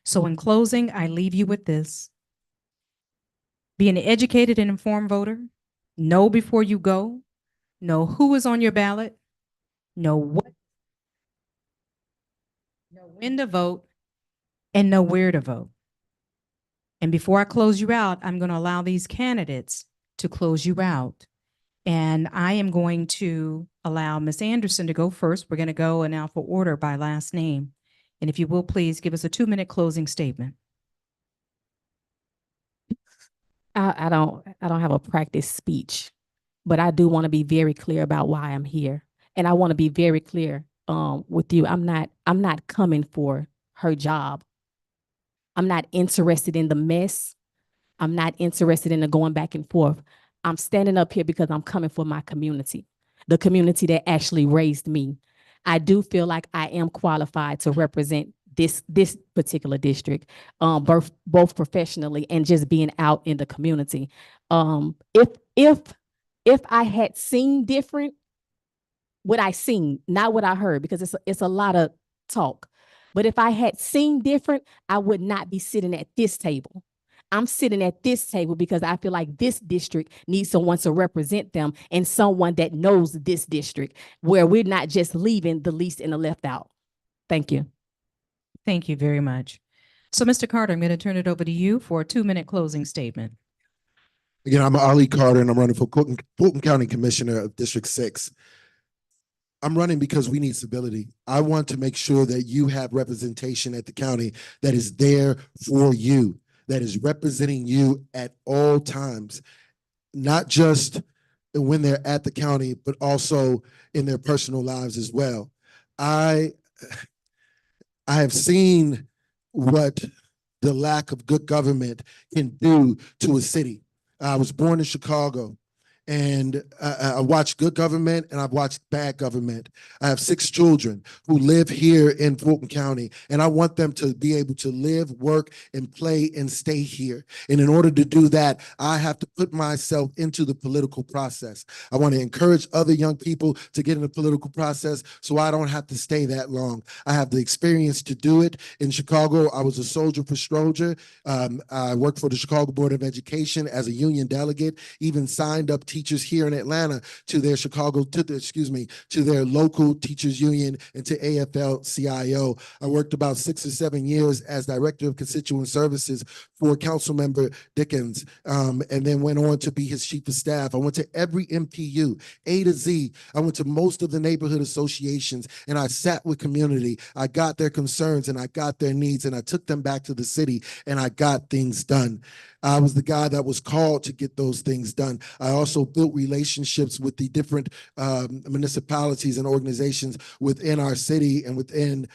So in closing, I leave you with this. Be an educated and informed voter. Know before you go. Know who is on your ballot. Know when to vote, and know where to vote. And before I close you out, I'm going to allow these candidates to close you out. And I am going to allow Ms. Anderson to go first. We're going to go in alpha order by last name. And if you will, please give us a 2-minute closing statement. I don't have a practice speech, but I do want to be very clear about why I'm here. And I want to be very clear with you. I'm not coming for her job. I'm not interested in the mess. I'm not interested in the going back and forth. I'm standing up here because I'm coming for my community, the community that actually raised me. I do feel like I am qualified to represent this particular district, both professionally and just being out in the community. If I had seen different, what I seen, not what I heard, because it's a lot of talk. But if I had seen different, I would not be sitting at this table. I'm sitting at this table because I feel like this district needs someone to represent them and someone that knows this district, where we're not just leaving the least and the left out. Thank you. Thank you very much. So, Mr. Carter, I'm going to turn it over to you for a 2-minute closing statement. Again, I'm Ali Carter, and I'm running for Fulton County Commissioner of District 6. I'm running because we need stability. I want to make sure that you have representation at the county that is there for you, that is representing you at all times, not just when they're at the county, but also in their personal lives as well. I have seen what the lack of good government can do to a city. I was born in Chicago, and I watched good government and I've watched bad government. I have 6 children who live here in Fulton County, and I want them to be able to live, work, and play and stay here. And in order to do that, I have to put myself into the political process. I want to encourage other young people to get in the political process so I don't have to stay that long. I have the experience to do it. In Chicago, I was a soldier for Stroger. I worked for the Chicago Board of Education as a union delegate, even signed up teachers here in Atlanta to their to their local teachers union and to AFL-CIO. I worked about 6 or 7 years as director of constituent services for Councilmember Dickens, and then went on to be his chief of staff. I went to every MPU, A to Z. I went to most of the neighborhood associations, and I sat with community. I got their concerns and I got their needs, and I took them back to the city, and I got things done. I was the guy that was called to get those things done. I also built relationships with the different municipalities and organizations within our city and within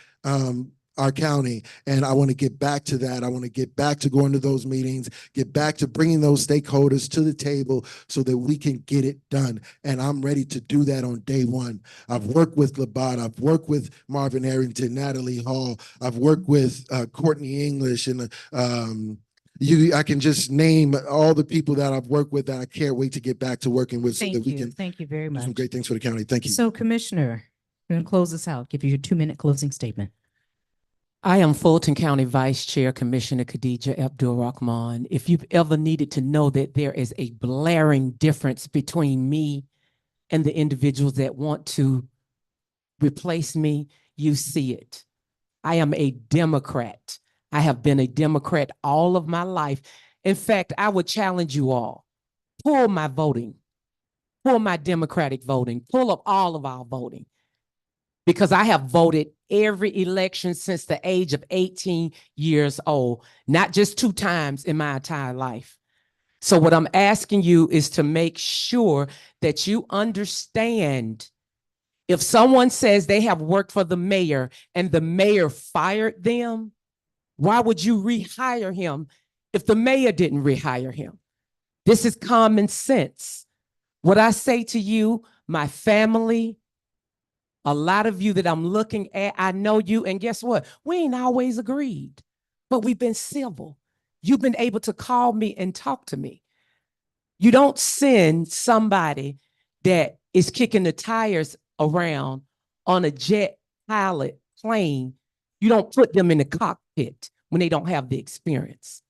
our county. And I want to get back to that. I want to get back to going to those meetings, get back to bringing those stakeholders to the table so that we can get it done. And I'm ready to do that on day one. I've worked with Labat. I've worked with Marvin Arrington, Natalie Hall. I've worked with Courtney English, and I can just name all the people that I've worked with that I can't wait to get back to working with so that we can Thank you very do much. some great things for the county. Thank you. So, Commissioner, I'm going to close this out. Give you your 2-minute closing statement. I am Fulton County Vice Chair Commissioner Khadijah Abdur-Rahman. If you've ever needed to know that there is a blaring difference between me and the individuals that want to replace me, you see it. I am a Democrat. I have been a Democrat all of my life. In fact, I would challenge you all, pull my voting, pull my Democratic voting, pull up all of our voting, because I have voted every election since the age of 18 years old, not just 2 times in my entire life. So what I'm asking you is to make sure that you understand, if someone says they have worked for the mayor and the mayor fired them, why would you rehire him if the mayor didn't rehire him? This is common sense. What I say to you, my family, a lot of you that I'm looking at, I know you, and guess what? We ain't always agreed, but we've been civil. You've been able to call me and talk to me. You don't send somebody that is kicking the tires around on a jet pilot plane. You don't put them in the cockpit when they don't have the experience.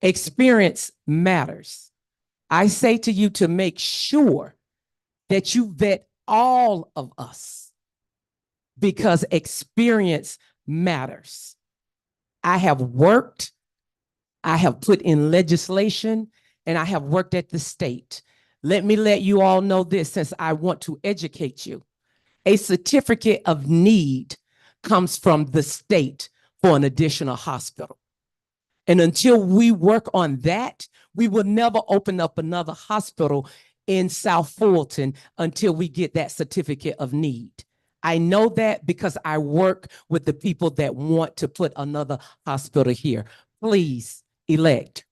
Experience matters. I say to you to make sure that you vet all of us, because experience matters. I have worked, I have put in legislation, and I have worked at the state. Let me let you all know this, since I want to educate you. A certificate of need comes from the state for an additional hospital. And until we work on that, we will never open up another hospital in South Fulton until we get that certificate of need. I know that because I work with the people that want to put another hospital here. Please re-elect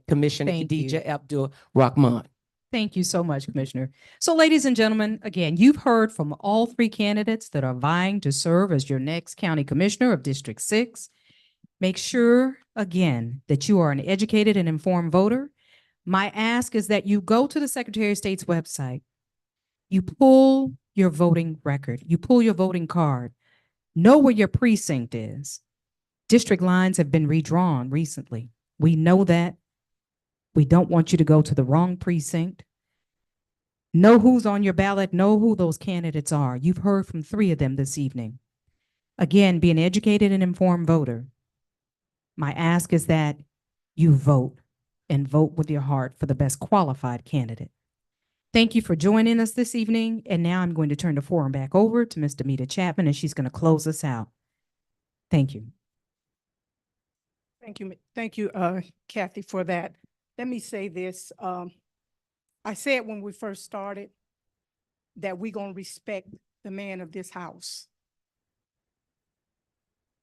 Commissioner Thank you. Khadijah Abdur-Rahman. Thank you so much, Commissioner. So, ladies and gentlemen, again, you've heard from all 3 candidates that are vying to serve as your next county commissioner of District 6. Make sure, again, that you are an educated and informed voter. My ask is that you go to the Secretary of State's website, you pull your voting record, you pull your voting card, know where your precinct is. District lines have been redrawn recently. We know that. We don't want you to go to the wrong precinct. Know who's on your ballot. Know who those candidates are. You've heard from 3 of them this evening. Again, be an educated and informed voter. My ask is that you vote and vote with your heart for the best qualified candidate. Thank you for joining us this evening. And now I'm going to turn the forum back over to Ms. Damita Chatman, and she's going to close us out. Thank you. Thank you, Kathy, for that. Let me say this. I said when we first started that we're gonna respect the man of this house.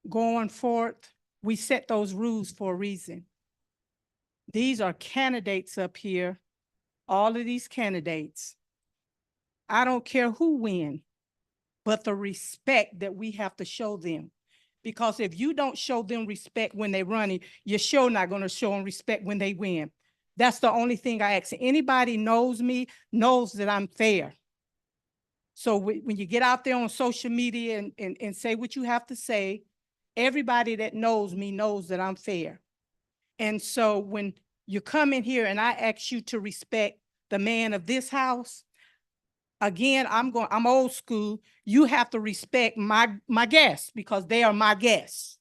Going forward, we set those rules for a reason. These are candidates up here, all of these candidates. I don't care who wins, but the respect that we have to show them. Because if you don't show them respect when they're running, you're sure not going to show them respect when they win. That's the only thing I ask. Anybody knows me knows that I'm fair. So when you get out there on social media and say what you have to say, everybody that knows me knows that I'm fair. And so when you come in here and I ask you to respect the man of this house, again, I'm old school. You have to respect my guests because they are my guests.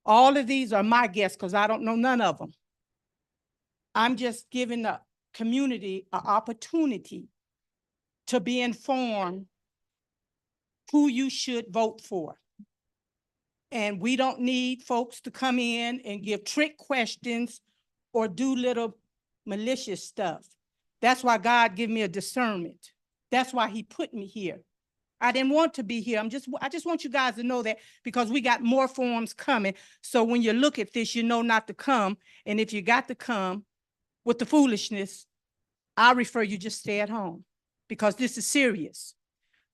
All of these are my guests because I don't know none of them. I'm just giving the community an opportunity to be informed who you should vote for. And we don't need folks to come in and give trick questions or do little malicious stuff. That's why God gave me a discernment. That's why he put me here. I didn't want to be here. I just want you guys to know that because we got more forums coming. So when you look at this, you know not to come. And if you got to come with the foolishness, I refer you just stay at home because this is serious.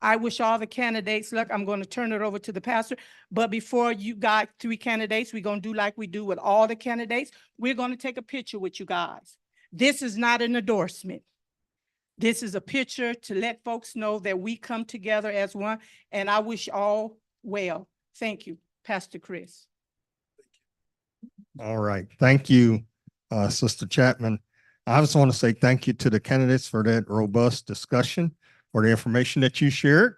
I wish all the candidates luck. I'm going to turn it over to the pastor. But before you got 3 candidates, we're going to do like we do with all the candidates. We're going to take a picture with you guys. This is not an endorsement. This is a picture to let folks know that we come together as one. And I wish all well. Thank you, Pastor Chris. All right. Thank you, Sister Chatman. I just want to say thank you to the candidates for that robust discussion, for the information that you shared,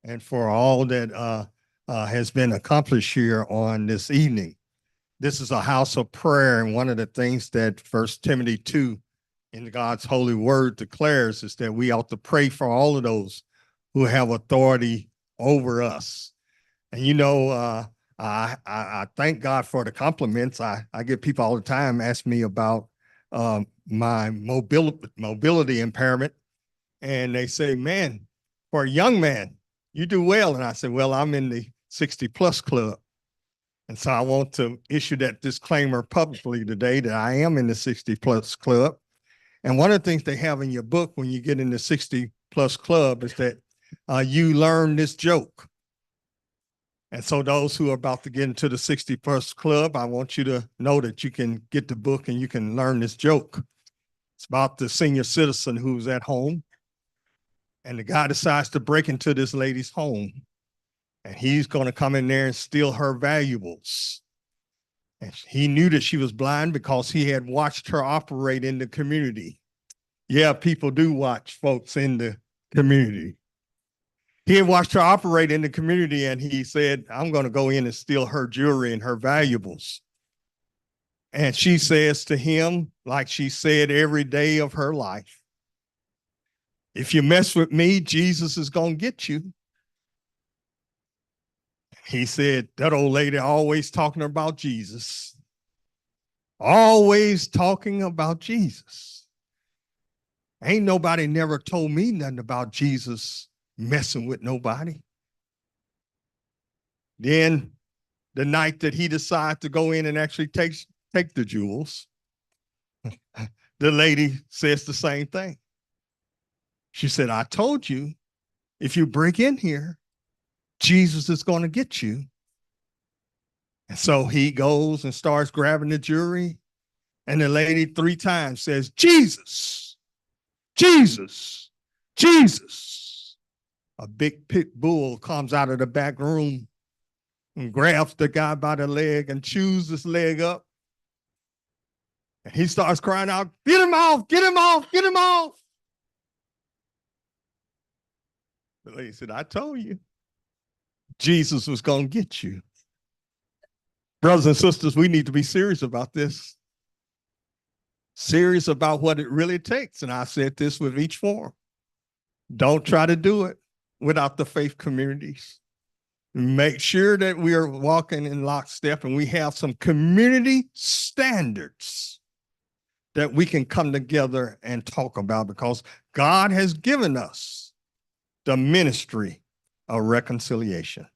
and for all that has been accomplished here on this evening. This is a house of prayer, and one of the things that 1 Timothy 2 in God's holy word declares is that we ought to pray for all of those who have authority over us. And you know, I thank God for the compliments. I get people all the time ask me about my mobility impairment. And they say, man, for a young man, you do well. And I said, well, I'm in the 60 plus club. And so I want to issue that disclaimer publicly today that I am in the 60 plus club. And one of the things they have in your book when you get in the 60 plus club is that you learn this joke. And so those who are about to get into the 60 plus club, I want you to know that you can get the book and you can learn this joke. It's about the senior citizen who's at home. And the guy decides to break into this lady's home. And he's going to come in there and steal her valuables. And he knew that she was blind because he had watched her operate in the community. Yeah, people do watch folks in the community. He had watched her operate in the community, and he said, I'm going to go in and steal her jewelry and her valuables. And she says to him, like she said every day of her life, if you mess with me, Jesus is going to get you. He said, that old lady always talking about Jesus. Always talking about Jesus. Ain't nobody never told me nothing about Jesus messing with nobody. Then the night that he decided to go in and actually take the jewels, the lady says the same thing. She said, I told you, if you break in here, Jesus is going to get you. And so he goes and starts grabbing the jewelry. And the lady 3 times says, Jesus, Jesus, Jesus. A big pit bull comes out of the back room and grabs the guy by the leg and chews his leg up And he starts crying out, get him off, get him off, get him off. The lady said, I told you Jesus was going to get you. Brothers and sisters, we need to be serious about this. Serious about what it really takes. And I said this with each forum. Don't try to do it without the faith communities. Make sure that we are walking in lockstep and we have some community standards that we can come together and talk about, because God has given us the ministry of reconciliation.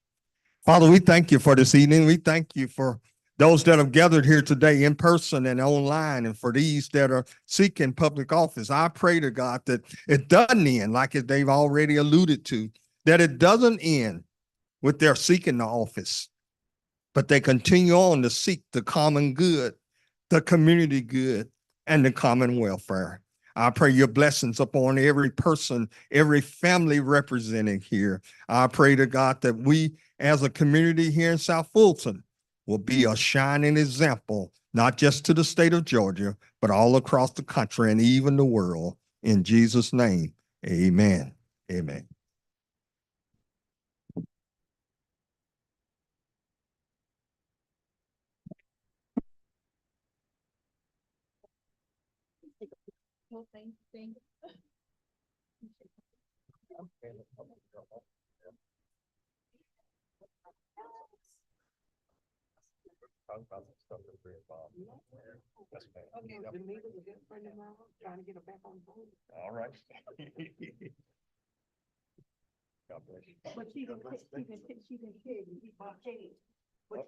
Father, we thank you for this evening. We thank you for those that have gathered here today in person and online, and for these that are seeking public office. I pray to God that it doesn't end like they've already alluded to, that it doesn't end with their seeking the office, but they continue on to seek the common good, the community good, and the common welfare. I pray your blessings upon every person, every family represented here. I pray to God that we as a community here in South Fulton will be a shining example, not just to the state of Georgia, but all across the country and even the world. In Jesus' name, amen. Amen. All right. God bless you. But she didn't tell you, he bought cake. But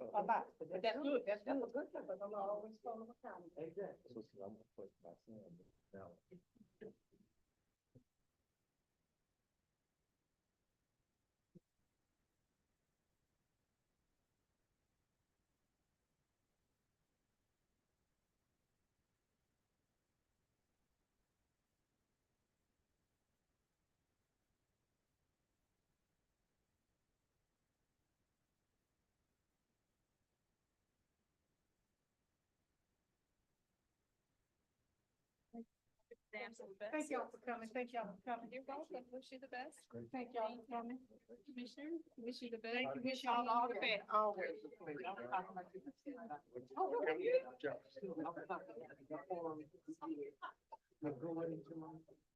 that's good, that's a good thing, but I'm always calling him accountable. Exactly. I'm gonna put my son now. Thank y'all for coming, thank y'all for coming. You're welcome. Wish you the best. Thank y'all for coming. Commissioner, wish you the best. Thank you, wish y'all all the best, always. Oh,